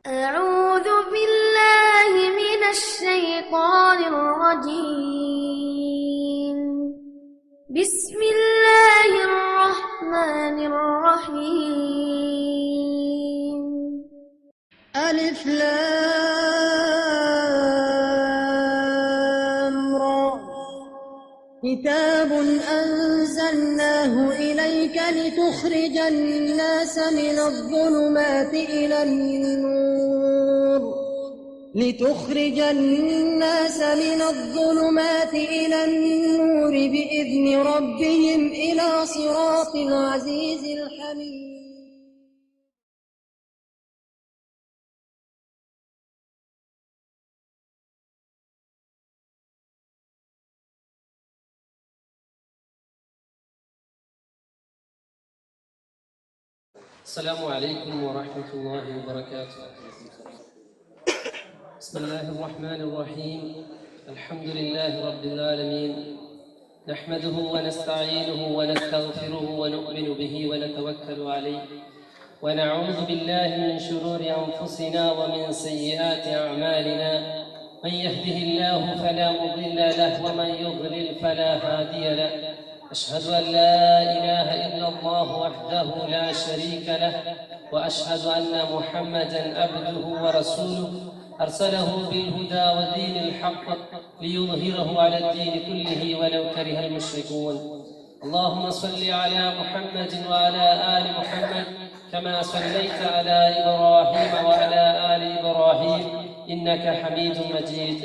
أعوذ بالله من الشيطان الرجيم. بسم الله الرحمن الرحيم. ألف لام را كتاب أنزلناه إليك لتخرج الناس من الظلمات إلى النور بإذن ربهم إلى صراط العزيز الحميد. السلام عليكم ورحمة الله وبركاته. بسم الله الرحمن الرحيم. الحمد لله رب العالمين، نحمده ونستعينه ونستغفره ونؤمن به ونتوكل عليه، ونعوذ بالله من شرور أنفسنا ومن سيئات أعمالنا. من يهده الله فلا مضل له ومن يضلل فلا هادي له. أشهد أن لا إله إلا الله وحده لا شريك له، وأشهد أن محمدًا عبده ورسوله أرسله بالهدى ودين الحق ليظهره على الدين كله ولو كره المشركون. اللهم صل على محمد وعلى آل محمد كما صليت على إبراهيم وعلى آل إبراهيم إنك حميد مجيد.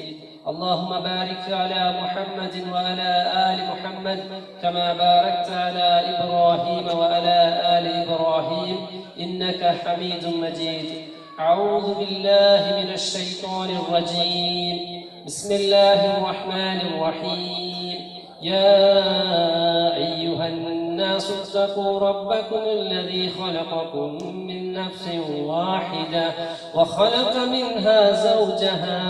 اللهم بارك على محمد وعلى آل محمد كما باركت على إبراهيم وعلى آل إبراهيم إنك حميد مجيد. أعوذ بالله من الشيطان الرجيم. بسم الله الرحمن الرحيم. يا أيها الناس اتقوا ربكم الذي خلقكم من نفس واحدة وخلق منها زوجها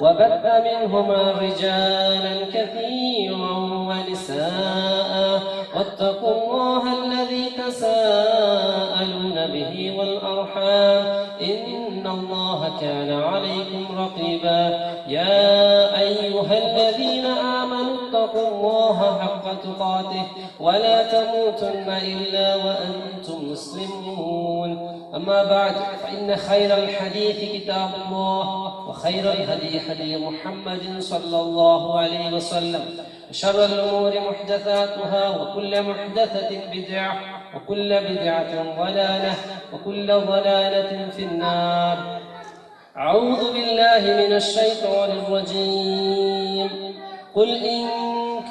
وبث منهما رجالا كثيرا ونساء واتقوا الله الذي تساءلون به والأرحام إن الله كان عليكم رقيبا. يا أيها الذين آمنوا اتقوا الله حق تقاته ولا تموتن إلا وأنتم مسلمون. أما بعد، فإن خير الحديث كتاب الله، وخير الهدي هدي محمد صلى الله عليه وسلم، وشر الأمور محدثاتها، وكل محدثة بدعة، وكل بدعة ضلالة، وكل ضلالة في النار. أعوذ بالله من الشيطان الرجيم. قل إن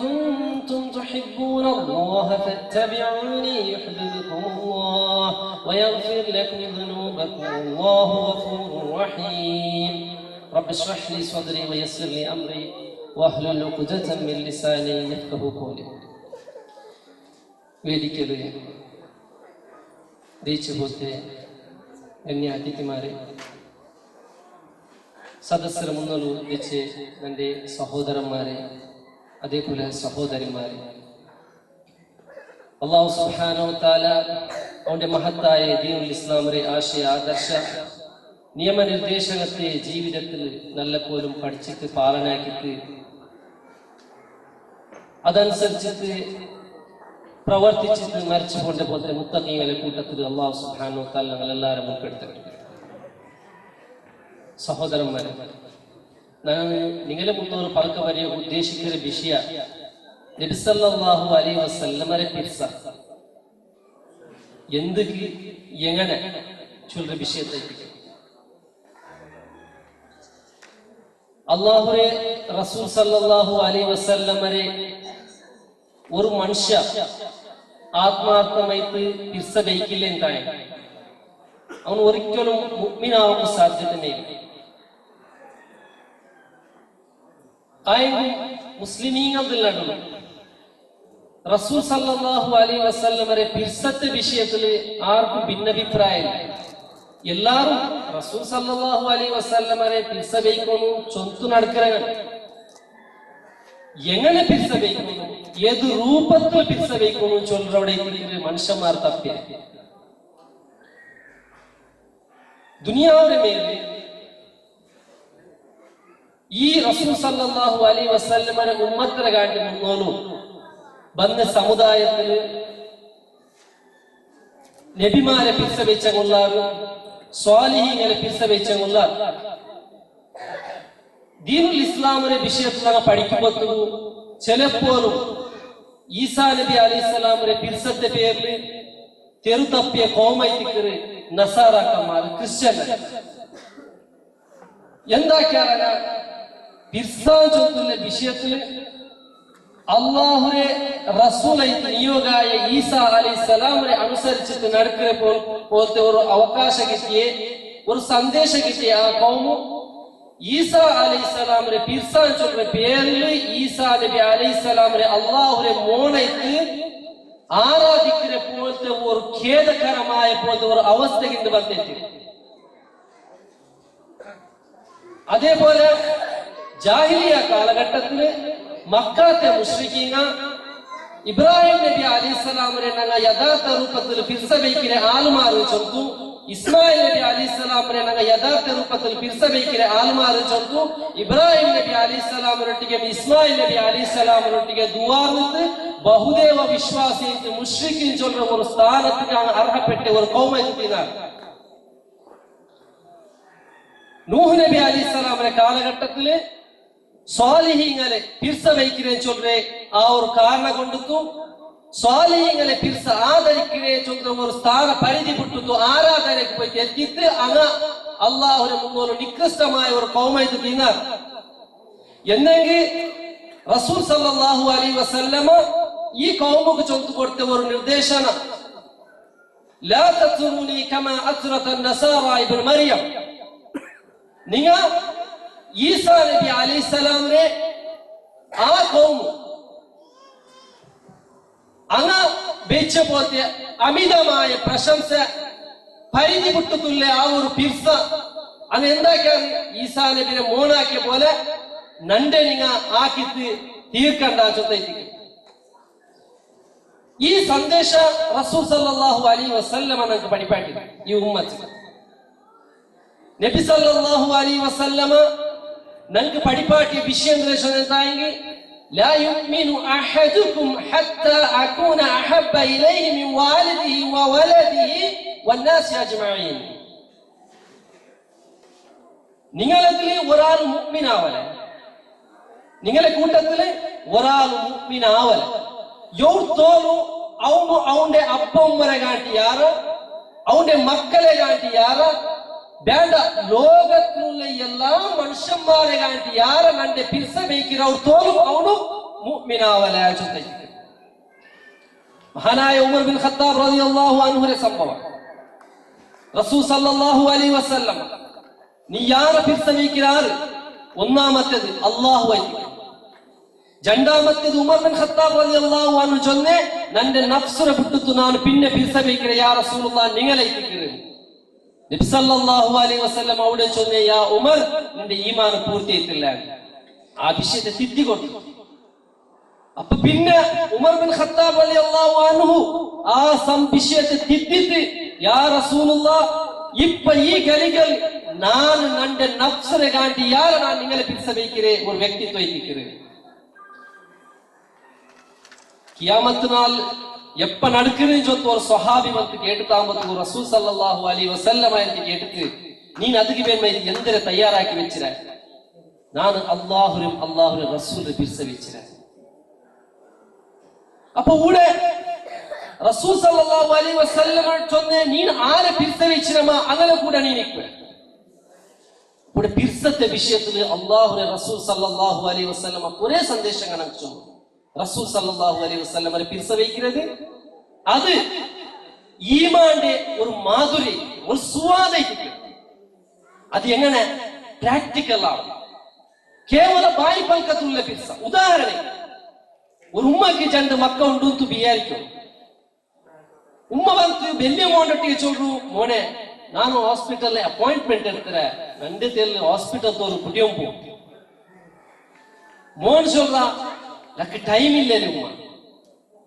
كنتم تحبون الله فاتبعوني يحببكم الله ويغفر لكم ذنوبكم والله غفور رحيم. رب اشرح لي صدري ويسر لي أمري واحلل عقدة من لساني يفقهوا قولي. ವೇದಿಕೆಯಲ್ಲಿ ದೇಶಭಕ್ತಿ ಗಣ್ಯ ಅತಿಥಿಮಾರೆ, സദസ്സര മുന്നോട്ട് വെച്ച് എൻ്റെ സഹോദരന്മാരെ, അതേപോലെ സഹോദരിമാരെ, അല്ലാഹു സുബ്ഹാനഹു വ തആല അവന്റെ മഹത്തായ ദീനുൽ ഇസ്ലാമിന്റെ ആശയ ആദർശ നിയമനിർദ്ദേശങ്ങളെ ജീവിതത്തിൽ നല്ലപോലും പഠിച്ചിട്ട് പാലനാക്കിയിട്ട് അതനുസരിച്ചിട്ട് പ്രവർത്തിച്ചിട്ട് മരിച്ചു കൊണ്ട് പോലത്തെ മുത്തഖീങ്ങളുടെ കൂട്ടത്തിൽ അല്ലാഹു സുബ്ഹാനഹു വ തആല ഞങ്ങളെല്ലാവരും ഉൾപ്പെടുത്തട്ടെ. സഹോദരന്മാരെ, ഞാൻ നിങ്ങളെ മുന്നോട്ട് പറക്ക വരെ ഉദ്ദേശിക്കുന്ന വിഷയ നബി സല്ലല്ലാഹു അലൈഹി വസല്ലമരെ പിർസ എന്തുക്ക് എങ്ങനെ ചൊല്ലുന്ന വിഷയത്തേക്ക് അല്ലാഹുവേ റസൂൽ സല്ലല്ലാഹു അലൈഹി വസല്ലമരെ ഒരു മനുഷ്യ ആത്മാർത്ഥമായിട്ട് പിർസ ബൈക്കില്ല എന്താണ് അവൻ ഒരിക്കലും മുഅ്മിനാവാൻ സാധ്യതയില്ല. മുസ്ലിമീങ്ങളുടെ റസൂൽ സല്ലല്ലാഹു അലൈഹി വസല്ലമരെ പിർസത്തെ വിഷയത്തിൽ ആർക്കും ഭിന്നഭിപ്രായമില്ല. എല്ലാരും റസൂൽ സല്ലല്ലാഹു അലൈഹി വസല്ലമരെ പിർസ ബൈക്കുന്നു, ചൊന്തു നടക്കലാണ്. എങ്ങനെ പിർസ ബൈക്കുന്നു, ഏത് രൂപത്തിൽ പിർസ ബൈക്കുന്നു ചൊല്ലവിടെ മനുഷ്യന്മാർ തപ്പി ದುನಿಯಾದ ಮೇಲೆ ಈ ರಸೂಲ್ ಸಲ್ಲಲ್ಲಾಹು ಅಲೈಹಿ ವಸಲ್ಲಮರ ಉಮ್ಮತ್ತರ ಗಾಂಟಿ മുന്നോലു ಬಂದ സമുദായത്തിൽ നബിമാരെ പിരിച്ച കൊള്ളാറ് സ്വാലിഹീങ്ങളെ പിരിച്ച കൊള്ളാറ് ദീനുൽ ഇസ്ലാമിന്റെ വിഷയത്തിൽ നാം പഠിക്കുമ്പോൾ ചിലപ്പോഴും ഈസാ നബി അലൈഹിസ്സലാമിന്റെ പിരിച്ചത്തെ പേരിൽ തെരുതപ്പിയ കോമൈത്തിക്കറ് നസാറാക്കന്മാർ ക്രിസ്ത്യൻ എന്താക്കാറ പിർസാൻ ചൊല്ലുന്ന വിഷയത്തിൽ അള്ളാഹുരെ റസൂലായിട്ട് നിയോഗായ ഈസാ അലൈഹിസ്സലാമിനെ അനുസരിച്ചിട്ട് നടക്കുന്ന പോലത്തെ ഒരു അവകാശം കിട്ടിയ ഒരു സന്ദേശം കിട്ടിയ ആ കൗമു ഈസാ അലൈഹിസ്സലാമിനെ പിർസാൻ ചൊല്ലുന്ന പേരിൽ ഈസാ നബി അലൈഹിസ്സലാമിനെ അള്ളാഹുരെ മോണയിട്ട് ആരാധിക്കുന്ന പോലത്തെ ഒരു ഖേദകരമായ പോലത്തെ ഒരു അവസ്ഥയ്ക്ക് വന്നിട്ട് അതേപോലെ ജാഹിലിയ കാലഘട്ടത്തില് മക്കാത്തെ മുശ്രിക്കീങ്ങ ഇബ്രാഹിം നബി അലൈഹിസ്സലാമിനെ ഞങ്ങൾ യഥാർത്ഥ രൂപത്തിൽ പിർസ വയ്ക്കുന്ന ആളുമാറ് ചൊല്ലും ഇസ്മായിൽ നബി അലൈഹിസ്സലാമിനെ ഞങ്ങൾ യഥാർത്ഥ രൂപത്തിൽ പിർസ വയ്ക്കുന്ന ആളുമാറ് ചൊല്ലും ഇബ്രാഹിം നബി അലൈഹിസ്സലാമിനൊട്ടിಗೆ ഇസ്മായിൽ നബി അലൈഹിസ്സലാമിനൊട്ടിಗೆ ദുആർന്നിട്ട് ബഹുദേവ വിശ്വാസിയിട്ട് മുശ്രിക്കീൻ ചൊല്ലുന്ന ഒരു സ്ഥാനത്തേക്ക് അർഹപ്പെട്ട ഒരു കൗമായിട്ടിനാണ് നൂഹ് നബി അലൈഹിസ്സലാമിന്റെ കാലഘട്ടത്തില് സ്വാലിഹീങ്ങളെ പിർസ വയ്ക്കുന്നേന്ന് ചൊല്ലേ ആ ഒരു കാരണം കൊണ്ടുത്തു സ്വാലിഹീങ്ങളെ പിർസ ആദരിക്കുന്നേ ചൊല്ലുന്ന ഒരു സ്ഥാന പരിധി വിട്ടുത്തു ആരാധനയ്ക്ക് പോയി എത്തിയിട്ട് അങ്ങ് അള്ളാഹുവിന് മുന്നോട്ട് നികൃഷ്ടമായ ഒരു കൗമായിട്ട് തീർന്നാർ എന്നെങ്കിൽ റസൂൽ സല്ലല്ലാഹു അലൈഹി വസല്ലമ ഈ കൗമുക്ക് ചൊല്ലു കൊടുത്ത ഒരു നിർദ്ദേശമാണ് ലാ തത്റുനി കമാ അത്റത അൻ-നസാറ ഇബ്നു മറിയം നിങ്ങൾ ഈസാ നബി അലൈഹിസ്സലാമിനെ ആ കൗമ് അങ്ങ് വെച്ച പോലത്തെ അമിതമായ പ്രശംസ പരിധി വിട്ടുത്തുള്ള ആ ഒരു പിർസ അങ്ങ് എന്താക്കാൻ ഈസാ നബിനെ മോണാക്കിയ പോലെ നന്റെ നിങ്ങ ആക്കിത്ത് തീർക്കണ്ട ചൊല്ലി ഈ സന്ദേശ റസൂൽ സല്ലല്ലാഹു അലൈഹി വസല്ലമ നമുക്ക് പഠിപ്പാട്ടി ഈ ഉമ്മത്ത് നബി സല്ലല്ലാഹു അലൈഹി വസല്ലമ നമുക്ക് പഠിപ്പാട്ടിയ വിഷയം എന്തായെങ്കിൽ لا يؤمن أحدكم حتى أكون أحب إليه من والده وولده والناس أجمعين നിങ്ങളതിൽ ഒരാൾ മുഅ്മിനാവല നിങ്ങളെ കൂട്ടത്തില് ഒരാൾ മുഅ്മിനാവല യോർത്തോലു അവന്റെ അപ്പം വരെ കാട്ടി യാറ് അവന്റെ മക്കളെ കാട്ടി യാറ് ಬೇಡ ಲೋಕത്തിലുള്ള എല്ലാ മനുഷ്യന്മാരെ കാട്ടി യാരെ നന്റെ പിർസ വയ്ക്കുന്ന അവർ തോലും അവನು മുഅ്മിനാവല ചൊല്ലി മഹാനായ ഉമർ ബിൻ ഖത്താബ് റളിയല്ലാഹു അൻഹുവിന്റെ സംഭവം റസൂൽ സല്ലല്ലാഹു അലൈഹി വസല്ലം നീ യാരെ പിർസ വയ്ക്കാറ് ഒന്നാമത്തേത് അല്ലാഹുവായി രണ്ടാമത്തേത് ഉമർ ബിൻ ഖത്താബ് റളിയല്ലാഹു അൻഹു ചൊന്നെ നന്റെ നഫ്സിനെ വിട്ടുത്തു ഞാൻ പിന്നെ പിർസ വയ്ക്കുന്ന യാ റസൂലുള്ളാഹ് നിങ്ങളേക്ക് നബി സല്ലല്ലാഹു അലൈഹി വസല്ലം അവിടെ ചൊന്നെ യാ ഉമർ നിന്റെ ഈമാൻ പൂർത്തിയായിട്ടില്ല ആ വിഷയത്തെ തിരുത്തി കൊടുത്തു അപ്പൊ പിന്നെ ഉമർ ബിൻ ഖത്താബ് റളിയല്ലാഹു അൻഹു ആ വിഷയത്തെ തിരുത്തിട്ട് യാ റസൂലുള്ളാഹ് ഇപ്പൊ ഈ കളികൾ ഞാൻ നന്റെ നഫ്സിനെ കാട്ടി യാരെ ഞാൻ നിങ്ങളെ പിരിച്ച വയ്க்கிறേ ഒരു വ്യക്തിത്വം ഇരിக்கிறേ കിയാമത്ത് നാൾ எப்ப நடக்குதுன்னு சொல்லி ஒரு சஹாபி வந்து கேட்டுட்டாமத்து ரசூல் ஸல்லல்லாஹு அலைஹி வஸல்லம் என்று கேட்டுட்டு நீ அதுக்கு வேணுமே எந்திர தயாராக்கி வெச்சிர நான் அல்லாஹ்வுடைய ரசூலை பிரிச வெச்சிர அப்ப ஊட ரசூல் ஸல்லல்லாஹு அலைஹி வஸல்லம் சொன்னே நீ ஆരെ பிரிச வெச்சிரமா അങ്ങനെ கூட நீ நிக்க கூட பிரிசത്തെ விஷயத்துல அல்லாஹ்வுடைய ரசூல் ஸல்லல்லாஹு அலைஹி வஸல்லம் ஒரே சந்தேஷம் நமக்கு சொன்னார் റസൂൽ സല്ലല്ലാഹു അലൈഹി വസല്ലം പിർസ വയ്ക്കുന്നത് അത് ഈമാന്റെ ഒരു മാധുരി ഒരു സ്വാദ് അത് എങ്ങനെ പ്രാക്ടിക്കൽ ആണ് കേവല ബായി പൽക്കത്തുള്ള പിർസ ഉദാഹരണം ഒരു ഉമ്മക്ക് രണ്ട് മക്ക ഉണ്ട് എന്ന് വിചാരിക്കും ഉമ്മ വന്ന് വലിയ മോണ്ടൊട്ടിಗೆ ചൊല്ലു മോനെ ನಾನು ಹಾಸ್ಪಿಟಲ್ ಅಪಾಯಿಂಟ್ಮೆಂಟ್ ಇರ್ತಾರೆ ನಂದೇ ತೆಲ್ಲಿ ಹಾಸ್ಪಿಟಲ್ ತೋರು ಕುಡಿಯೋಂ ಪೋ ಮೋನ್ சொல்றா నాకు టైం ఇల్లేదు ఉమ్మ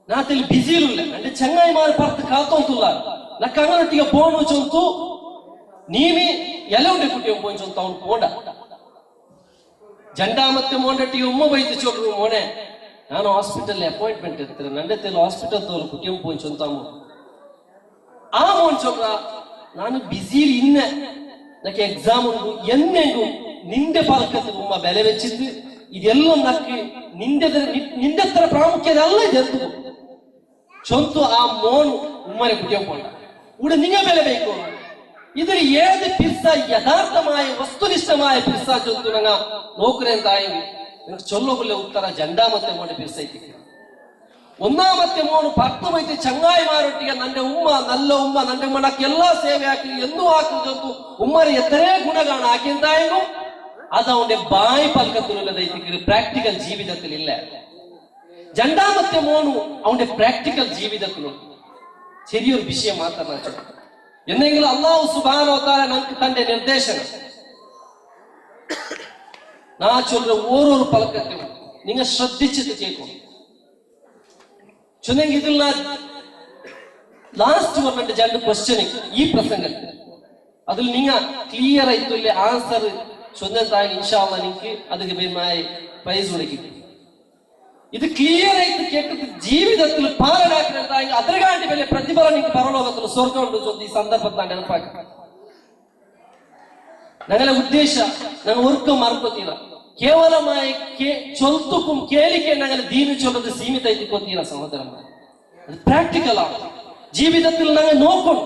నా తెలి బిజీలు అంటే చెంగాయి మారి పర్త కాతోంతుల్లారు నాకు అంగనొట్టిగా పోను చొంతు ನೀಮಿ ಎಲ್ಲ ಉಂಡೆ ಕುಟ್ಟಿ ಪೋಂಚು ಅಂತ ಅವ್ನು ಪೋಂಡ ಜಂಡಾಮತ್ತೆ ಮೋಂಡಟ್ಟಿ ಉಮ್ಮ ಬೈತು ಚೋಕ್ರು ಮೋನೆ ನಾನು ಹಾಸ್ಪಿಟಲ್ ಅಪಾಯಿಂಟ್ಮೆಂಟ್ ಇರ್ತಾರೆ ನಂಡೆ ತೆಲು ಹಾಸ್ಪಿಟಲ್ ತೋರು ಕುಟಿಯಂ ಪೋಂಚು ಅಂತ ಆ ಮೋನ್ ಚೋಕ್ರ ನಾನು ಬಿಸಿಲಿ ಇನ್ನ ನಕ್ಕೆ ಎಕ್ಸಾಮ್ ಉಂಟು ಎನ್ನೆಂಡು ನಿಂದೆ ಪಾಲಕತ್ತು ಉಮ್ಮ ಬೆಲೆ ವೆಚ್ಚಿದ್ದು ಇದೆಲ್ಲ ನಕ್ಕೆ ನಿಂದೆತ್ತರ ಪ್ರಾಮುಖ್ಯತೆ ಅಲ್ಲ ಇದೆಂದು ಚೊಂತು ಆ ಮೋನು ಉಮ್ಮನೆ ಕುಟಿಯಂ ಪೋಂಡ ಉಡ ನಿಂಗ ಬೆಲೆ ಬೇಕು ഇതിൽ ഏത് പിസ്സ യഥാർത്ഥമായ വസ്തുനിഷ്ഠമായ പിസ്സ ചൊല്തു നങ്ങ നോക്കുന്നെന്തായെങ്കിൽ നിങ്ങൾക്ക് ചൊല്ലുകൊള്ള ഉത്തര രണ്ടാമത്തെ മോന്റെ പിസ്സ എത്തിക്കുക ഒന്നാമത്തെ മോന് 10 വയസ്സ് ചങ്ങായിമാരൊട്ടിಗೆ ನನ್ನ ಉಮ್ಮ നല്ല ಉಮ್ಮ ನನ್ನ ಮನಕ್ಕೆ ಎಲ್ಲಾ ಸೇವೆ ಹಾಕಿ ಎಂದು ಹಾಕಿದ್ದು ಉಮ್ಮರ ಎತ್ತರೇ ಗುಣಗಾನ ಹಾಕಿಂതായെങ്കിൽ അത് അവന്റെ ബായ് പൽക്കത്തിലുള്ളതായിട്ട് പ്രാക്ടിക്കൽ ജീവിതത്തിൽ ഇല്ല രണ്ടാമത്തെ മോനു അവന്റെ പ്രാക്ടിക്കൽ ജീവിതത്തിലുണ്ട് ചെറിയൊരു വിഷയം മാത്രം എന്നെങ്കിലും അല്ലാഹു സുബ്ഹാനഹു വ തആല നമുക്ക് തന്റെ നിർദ്ദേശങ്ങൾ നാ ചൊല്ലുന്ന ഓരോ പലക്കത്തും നിങ്ങൾ ശ്രദ്ധിച്ചിട്ട് കേൾക്കണം ചൊന്നെങ്കിൽ ഇതിൽ ലാസ്റ്റ് പറഞ്ഞിട്ട് രണ്ട് ക്വസ്റ്റ്യൻ ഈ പ്രസംഗത്തിൽ അതിൽ നിങ്ങൾ ക്ലിയർ ആയിട്ടുള്ള ആൻസർ ചൊന്നാൽ ഇൻഷാ അല്ലാഹ് നിങ്ങൾക്ക് അതിന് പേരുമായി പ്രൈസ് കൊടുക്കും ഇത് ക്ലിയർ ആയിട്ട് കേട്ടിട്ട് ജീവിതത്തിൽ പാലനാക്കുന്നതായെങ്കിൽ അതിർകാണ്ടി വലിയ പ്രതിഫലം നിങ്ങൾക്ക് പരലോകത്തിൽ സ്വർഗമുണ്ട് ചൊല്ലി ഈ സന്ദർഭത്താണ് ನೆನಪಾಕ ഞങ്ങളെ ഉദ്ദേശ ഞങ്ങൾ ഒർക്കും മറಕೊತೀರ ಕೇವಲമായി ചൊൽത്തുക്കും കേളിക്കെ ഞങ്ങൾ ദീന് ചൊല്ലത് സീമിതമായിട്ട് കൊತೀರ സഹോദരന്മാരെ അത് പ്രാക്ടിക്കൽ ആണ് ജീവിതത്തിൽ ഞങ്ങൾ നോക്കും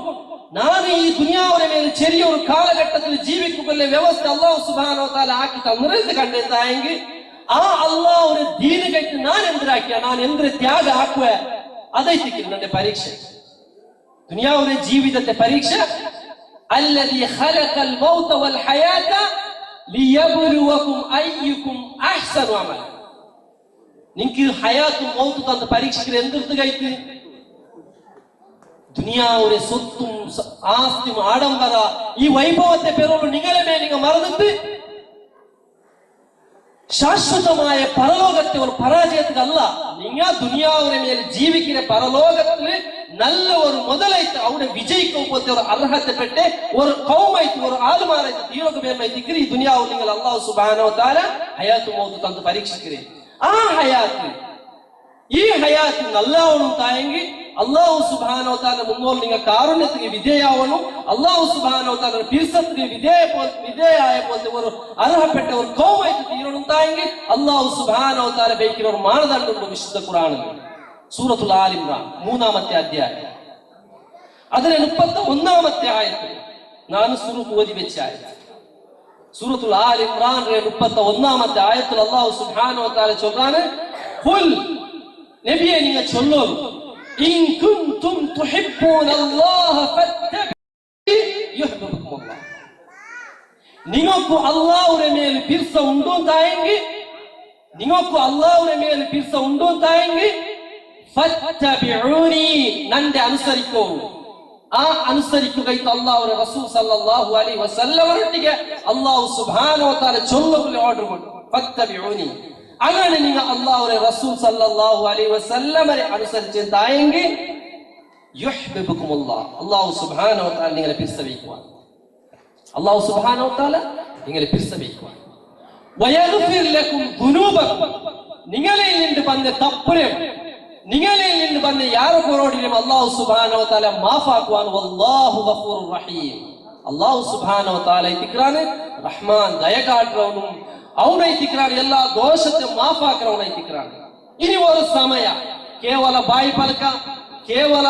ನಾನು ಈ ದುನಿಯಾವರ ಮೇಲೆ ചെറിയൊരു കാലഘട്ടത്തിൽ ജീവിക്കുമ്പോൾ ವ್ಯವಸ್ಥೆ അല്ലാഹു സുബ്ഹാനഹു വ തആല ആക്കി തന്നിരുന്നത് കണ്ടെത്തായെങ്കിൽ ആ അള്ളാഹുവിനെ ദീന് കെട്ട് ഞാൻ എന്തിനാക്കിയ ഞാൻ എന്തൊരു ത്യാഗം ആക്കുക അതായിരിക്കും എന്റെ പരീക്ഷ ദുനിയാവിലെ ജീവിതത്തെ പരീക്ഷ അല്ലദീ ഖലഖൽ മൗത വൽ ഹയാത ലിയബ്ലുവകും അയ്യുകും അഹ്സനു അമല നിങ്ങൾക്ക് ഹയാത്തും മൗത്തും തന്ന പരീക്ഷിക്കുന്ന എന്തിർത്തുകൈത്ത് ദുനിയാവിലെ സ്വത്തും ആസ്തിയും ആഡംബര ഈ വൈഭവത്തെ പേരോട് നിങ്ങളെ മേൽ നിങ്ങൾ മറന്നിട്ട് ശാശ്വതമായ പരലോകത്തെ ഒരു പരാജയത്തിലല്ല നിങ്ങൾ ദുനിയാവിനെ മേൽ ജീവിക്കുന്ന പരലോകത്തിൽ നല്ല ഒരു മുതലായിട്ട് അവിടെ വിജയിക്കാൻ പോലത്തെ ഒരു അർഹതപ്പെട്ട് ഒരു കൗമായിട്ട് ഒരു ആളുമാരായിട്ട് തീരൊക്കെ ഈ ദുനിയാവ് നിങ്ങൾ അല്ലാഹു സുബ്ഹാനഹു വ തആല ഹയാത്ത് മൗത്ത് തന്ന് പരീക്ഷിക്കരുത് ആ ഹയാത്ത് ഈ ഹയാത്ത് നല്ലവണ്ണം തായെങ്കിൽ അല്ലാഹു സുബ്ഹാനഹു വ തആല മുന്നോട്ട് നിങ്ങൾ കാരുണ്യത്തിന് വിധേയാവണം അല്ലാഹു സുബ്ഹാനഹു വ തആല പിർസത്തിന് വിധേയായ പോലത്തെ ഒരു അർഹപ്പെട്ട ഒരു കൗമായിട്ട് തീരണം തായെങ്കിൽ അല്ലാഹു സുബ്ഹാനഹു വ തആല ബൈക്കുന്ന ഒരു മാനദണ്ഡമുണ്ട് വിശുദ്ധ ഖുർആനിൽ സൂറത്തുൽ ആൽ ഇംറാൻ 3-ാമത്തെ അധ്യായം അതിലെ 31-ാമത്തെ ആയത്ത് ഞാൻ സൂറത്ത് ഓതി വെച്ച ആയത്ത് സൂറത്തുൽ ആൽ ഇംറാനിലെ 31-ാമത്തെ ആയത്തിൽ അല്ലാഹു സുബ്ഹാനഹു വ തആല ചൊല്ലാണ് ഖുൽ നബിയെ നിങ്ങൾ ചൊല്ലൂ ഇൻ കുൻതും തുഹിബ്ബൂനല്ലാഹ ഫത്തബിഊനി യുഹ്ബിബുകുമുല്ലാഹ് നിങ്ങൾക്ക് അല്ലാഹുവിന്റെ മേൽ പിർസ ഉണ്ടോ തായെങ്കിൽ നിങ്ങൾക്ക് അല്ലാഹുവിന്റെ മേൽ പിർസ ഉണ്ടോ തായെങ്കിൽ ഫത്തബിഊനി നന്റെ അനുസരിക്കൂ ആ അനുസരിക്കുകയിട്ട് അല്ലാഹുവിന്റെ റസൂൽ സല്ലല്ലാഹു അലൈഹി വസല്ലമയുടെ അല്ലാഹു സുബ്ഹാനഹു വ തആല ചൊല്ലുന്ന ഓർഡർ കൊണ്ട് ഫത്തബിഊനി അങ്ങനെ നിങ്ങൾ അല്ലാഹുവിന്റെ റസൂൽ സല്ലല്ലാഹു അലൈഹി വസല്ലമയെ അനുസരിച്ച് തായെങ്കിൽ യുഹ്ബിബുകുമുല്ലാഹ് അല്ലാഹു സുബ്ഹാനഹു വ തആല നിങ്ങളെ പിർസവിക്കുവാൻ അല്ലാഹു സുബ്ഹാനഹു വ തആല നിങ്ങളെ പിർസവിക്കുവാൻ വയഗ്ഫിർ ലക്കും ദുനൂബക്കും നിങ്ങളിൽ നിന്ന് വന്ന തപ്പുരം നിങ്ങളിൽ നിന്ന് വന്ന യാരെ കൊറോടിലും അല്ലാഹു സുബ്ഹാനഹു വ തആല മാഫാക്കുവാൻ വല്ലാഹു ഗഫൂറുർ റഹീം അല്ലാഹു സുബ്ഹാനഹു വ തആല ഇതിക്രാണ് റഹ്മാൻ ദയ കാട്ടുന്നവനും ಅವನೈತಿಕ್ರಾണ് എല്ലാ ദോഷത്തെ മാഫാക്കുന്നവനൈതിക്രാണ് ഇനി ഒരു സമയ കേവല ಬಾಯಿ ಪಲಕ കേവല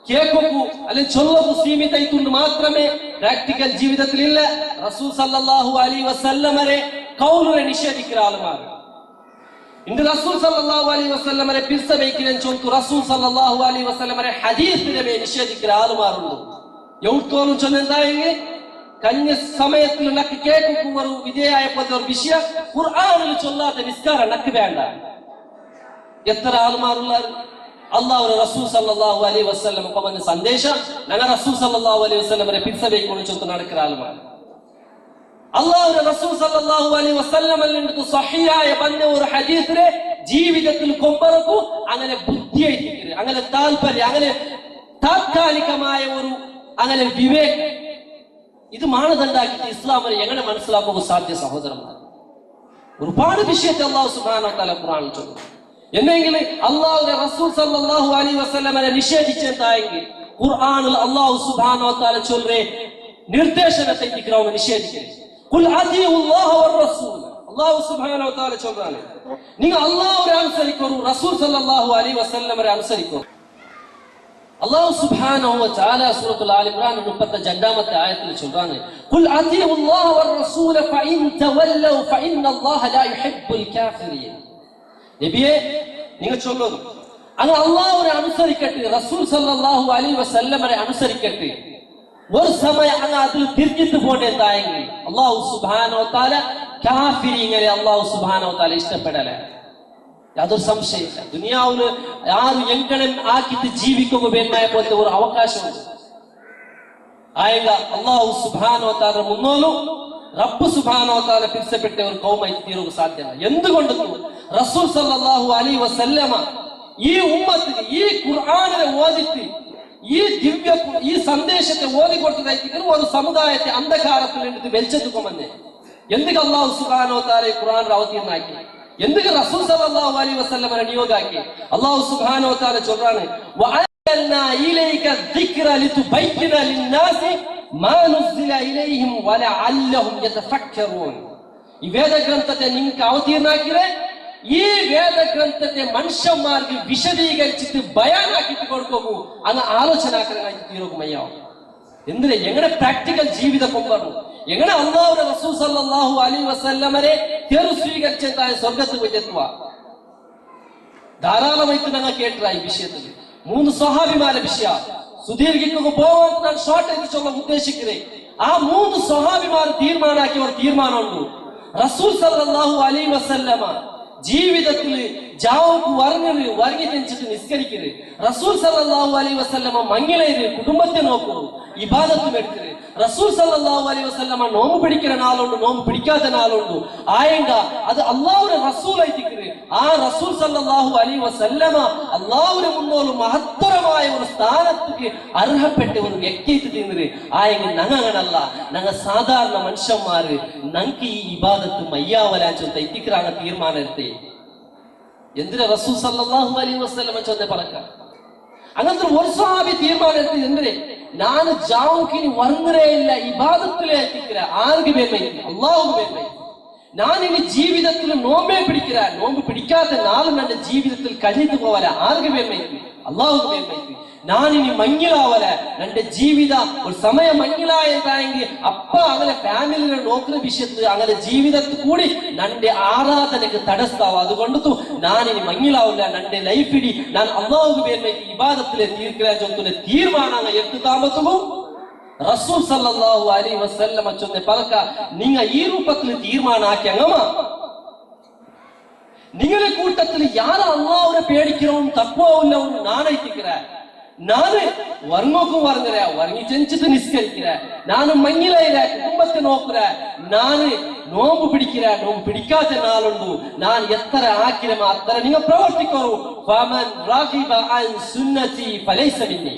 കേൾക്കൂ അല്ലെങ്കിൽ ചൊല്ലു സീമിತ ആയിട്ടുണ്ട് മാത്രമേ പ്രാക്ടിക്കൽ ജീവിതത്തിൽ ഇല്ല റസൂൽ സല്ലല്ലാഹു അലൈഹി വസല്ലമരെ കൗലുനെ നിഷേധിക്കുന്ന ആളുമാർ ഇന്ന് റസൂൽ സല്ലല്ലാഹു അലൈഹി വസല്ലമരെ പിർസ വയ്ക്കുന്ന ചൊല്ಲು റസൂൽ സല്ലല്ലാഹു അലൈഹി വസല്ലമരെ ഹദീസിനെ നിഷേധിക്കുന്ന ആളുമാരുണ്ട് എവിടെ ചൊന്നെന്തായെങ്കിൽ കഴിഞ്ഞ സമയത്തിൽ നക്ക് കേൾക്കും ഒരു വിധേയായപ്പോഴത്തെ ഒരു വിഷയം ഖുർആനിൽ ചൊല്ലാത്ത നിസ്കാരം നക്ക് വേണ്ട എത്ര ആളുമാരുള്ള അല്ലാഹു റസൂൽ സല്ലല്ലാഹു അലൈഹി വസല്ലം കൊണ്ടുവന്ന സന്ദേശം ഞങ്ങൾ റസൂൽ സല്ലല്ലാഹു അലൈഹി വസല്ലമരെ പിർസ വയ്ക്കുന്ന ചൊല്ല് നടക്കുന്ന ആളുമാർ അല്ലാഹു റസൂൽ സല്ലല്ലാഹു അലൈഹി വസല്ലമിൽ നിന്ന് സ്വഹീഹായ വന്ന ഒരു ഹദീസിനെ ജീവിതത്തിൽ കൊണ്ടുവരൂ അങ്ങനെ ബുദ്ധിയായിട്ട് അങ്ങനെ താല്പര്യം അങ്ങനെ താത്കാലികമായ ഒരു അങ്ങനെ വിവേകം ഇത് മാനദണ്ഡാക്കിയിട്ട് ഇസ്ലാമിനെ എങ്ങനെ മനസ്സിലാക്കുക സാധ്യ സഹോദരന്മാർ? ഒരുപാട് വിഷയത്തെ അല്ലാഹു സുബ്ഹാനഹു വ തആല ഖുർആനിൽ ചൊല്ലുന്നു. എന്നെങ്കിൽ അല്ലാഹുവിന്റെ റസൂൽ സല്ലല്ലാഹു അലൈഹി വസല്ലമയെ നിഷേധിച്ചെന്തായെങ്കിൽ ഖുർആനിൽ അല്ലാഹു സുബ്ഹാനഹു വ തആല ചൊല്ലേ നിർദ്ദേശത്തെ ഇക്റാമ നിഷേധിക്കരുത്. ഖുൽ അത്തിഉല്ലാഹ വർ റസൂൽ. അല്ലാഹു സുബ്ഹാനഹു വ തആല ചൊല്ലുന്നു, നിങ്ങൾ അല്ലാഹുവിനെ അനുസരിക്കൂ, റസൂൽ സല്ലല്ലാഹു അലൈഹി വസല്ലമയെ അനുസരിക്കൂ. അല്ലാഹു സുബ്ഹാനഹു വ തആല സൂറത്തുൽ ആൽ ഇംറാൻ 32ാമത്തെ ആയത്തിൽ ചൊല്ലുന്നു, ഖുൽ അത്തിഉല്ലാഹ വർ റസൂല ഫഇൻ തവല്ലൗ ഫഇന്നല്ലാഹ ലാ യുഹിബ്ബുൽ കാഫിരീൻ. നബിയെ നിങ്ങൾ ചൊല്ലുന്നു, അങ്ങ് അല്ലാഹുവിനെ അനുസരിക്കട്ടെ, റസൂൽ സല്ലല്ലാഹു അലൈഹി വസല്ലമയെ അനുസരിക്കട്ടെ. ഒരു സമയം അങ്ങ് അതിൽ തിരിഞ്ഞിട്ട് പോകേണ്ടതായെങ്കിൽ അല്ലാഹു സുബ്ഹാനഹു വ തആല കാഫിരീങ്ങളെ അല്ലാഹു സുബ്ഹാനഹു വ തആല ഇഷ്ടപ്പെടല. യാതൊരു സംശയമില്ല. ദുനിയാവില് ആരും എങ്ങനെ ആക്കിയിട്ട് ജീവിക്കുക എന്നായ പോലത്തെ ഒരു അവകാശമുണ്ട്. ആയക അല്ലാഹു സുബ്ഹാനഹു വ തആല മുന്നോലും റബ്ബ് സുബ്ഹാനഹു വ തആല പിരിച്ചപ്പെട്ട ഒരു കൗമായി തീരുക സാധ്യമല്ല. എന്തുകൊണ്ട് റസൂൽ സല്ലല്ലാഹു അലൈഹി വസല്ലമ ഈ ഉമ്മത്തിന് ഈ ഖുർആനിനെ ഓതിട്ട് ഈ സന്ദേശത്തെ ഓതിക്കൊടുത്തതായിട്ട് ഒരു സമുദായത്തെ അന്ധകാരത്തിൽ എടുത്ത് വെളിച്ചെടുക്കുമെന്ന് എന്തൊക്കെ അല്ലാഹു സുബ്ഹാനഹു വ തആല ഖുർആനിൽ അവതീർണാക്കി, എന്തൊക്കെ റസൂൽ സല്ലല്ലാഹു അലൈഹി വസല്ലമയെ നിയോഗാക്കി. അല്ലാഹു സുബ്ഹാനഹു വ തആല ചൊല്ലുന്നു, വഅൻസൽനാ ഇലൈക ദിക്ര ലിതുബയ്യിന ലിന്നാസി മാ നുസ്സില ഇലൈഹിം വലഅല്ലഹും യതഫക്കറൂൻ. ഈ വേദഗ്രന്ഥത്തെ നിങ്ങൾക്ക് അവതീർണാക്കിയേ ഈ വേദഗ്രന്ഥത്തെ മനുഷ്യന്മാർക്ക് വിശദീകരിച്ചിട്ട് ബയാനാക്കിട്ട് കൊടുക്കൂ, അങ്ങ് ആലോചനാക്കരായിട്ട് തീർക്കുമയ്യോ. എന്തിനാ എങ്ങനെ പ്രാക്ടിക്കൽ ജീവിതം കൊണ്ടുവരണം, എങ്ങനെ അല്ലാഹുവിന്റെ റസൂൽ സല്ലല്ലാഹു അലൈഹി വസല്ലമയെ തെരു സ്വീകരിച്ചതായ സ്വർഗത്ത് പോയിട്ടെത്തുക. ധാരാളമായിട്ട് ഞങ്ങൾ കേട്ട ഈ വിഷയത്തിൽ 3 സ്വഹാബിമാരുടെ വിഷയ സുദീർഘിക്കുക പോകാൻ ഞാൻ ഷോർട്ട് ആയിട്ട് ചൊല്ലാൻ ഉദ്ദേശിക്കുന്നത്. ആ 3 സ്വഹാബിമാർ തീരുമാനാക്കിയ ഒരു തീരുമാനമുണ്ട്. റസൂൽ സല്ലല്ലാഹു അലൈഹി വസല്ലമ ജീവിതത്തിൽ ജാവുക്ക് വറങ്ങി തെഞ്ചിട്ട് നിസ്കരിക്കരുത്. റസൂൽ സല്ലല്ലാഹു അലൈഹി വസല്ലമ മങ്ങിലേര് കുടുംബത്തെ നോക്കൂ, ഇബാദത്തും എടുക്കരുത്. റസൂൽ സല്ലല്ലാഹു അലൈഹി വസല്ലമ നോമ്പ് പിടിക്കുന്ന നാളുണ്ട്, നോമ്പ് പിടിക്കാത്ത നാളുണ്ട്. ആയങ്ക അത് അല്ലാഹുവിന്റെ റസൂലായിട്ടിരിക്കരുത്. ആ റസൂൽ സല്ലല്ലാഹു അലൈഹി വസല്ലമ അല്ലാഹുവിന്റെ മുന്നോളം മഹത്തരമായ ഒരു സ്ഥാനത്തേക്ക് അർഹപ്പെട്ട ഒരു വ്യക്തിത്വം തീർന്നത്. ആയെങ്കിൽ ഞങ്ങനല്ല, ഞങ്ങൾ സാധാരണ മനുഷ്യന്മാര് ഞങ്ങൾക്ക് ഈ ഇബാദത്ത് മയ്യാവലാൻ ചൊന്ന എത്തിക്കറാങ്ങ തീരുമാനം എടുത്തേ. എന്തിനാ റസൂൽ സല്ലല്ലാഹു അലൈഹി വസല്ലമ ചൊന്ന പറക്കാം. അങ്ങനത്തെ ഒരു സ്വഹാബി തീരുമാനം എടുത്തത് എന്തിനെ, ನಾನು ಜಾವುಕಿನಿ ವರ್ಗರೇ ಇಲ್ಲ ಇಬಾದತ್ತಲೇ ಎತ್ತಿಕ್ಕಿರ ಆರ್ಗೆ ಬೇಕೈತಿ ಅಲ್ಲಾಹುಗೆ ಬೇಕೈತಿ. ನಾನಿನಿ ಜೀವಿತത്തിൽ നോമ്പേ പിടിക്കിற നോമ്പ് പിടിക്കാത്ത നാളെ ನನ್ನ ജീവിതത്തിൽ കഴിഞ്ഞു പോവല ആർಗೆ ಬೇಕೈತಿ അല്ലാഹുಗೆ ಬೇಕೈತಿ. ನಾನಿನಿ ಮಂಗಿಲಾವല ನನ್ನ ಜೀವಿತ ഒരു സമയം ಮಂಗಿಲಾയെങ്കിൽ അപ്പ അങ്ങനെ ഫാമിലിയുടെ നോക്കുന്ന വിഷയത്തിൽ അങ്ങനെ ജീവിതത്തിൽ കൂടി ನನ್ನ ആരാധനക്ക് തടസ്സാവ. അതുകൊണ്ട് ನಾನಿനി ಮಂಗಿಲಾವല ನನ್ನ ലൈഫിടി ನಾನು അല്ലാഹുಗೆ ಬೇಕೈತಿ ಇಬಾದತ್ತಲೇ ತೀರ್ಕಿರ ಜೊತೆ ತೀರ್ಮಾನ ಎಷ್ಟು ತಾಮತವು റസൂൽ സല്ലല്ലാഹു അലൈഹി വസല്ലമ ചൊന്ന പറക്ക നിങ്ങൾ ഈ രൂപത്തിൽ തീരുമാനം ആക്കി അങ്ങമ നിങ്ങളെ കൂട്ടത്തിൽ യാര അല്ലാഹുവിനെ പേടിக்கிறവനും തഖ്വഉള്ളവനും നാണയിട്ടിക്കിற ನಾನು ವರ್ಗೋಕು ವರ್ಗರ ವರ್ಗಿ ಚೆಂಚಿತು ನಿಸ್ಕರಿக்கிற ನಾನು ಮಂಗಿಲೈರ ಕುಟುಂಬത്തെ ನೋಕ್ಕಿற ನಾನು ನೋಂಬು പിടിക്കിற ನೋಂಬು പിടിക്കാത്ത നാളുണ്ട് ನಾನು ಎತ್ತರ ಹಾಕಿರ ಮಾತ್ರ ನೀವು ಪ್ರವರ್ತಿಕರು ಫಮನ್ ರಾಗಿಬ ಅನ್ ಸುನ್ನತಿ ಫಲೈಸ ಮಿನ್ನಿ.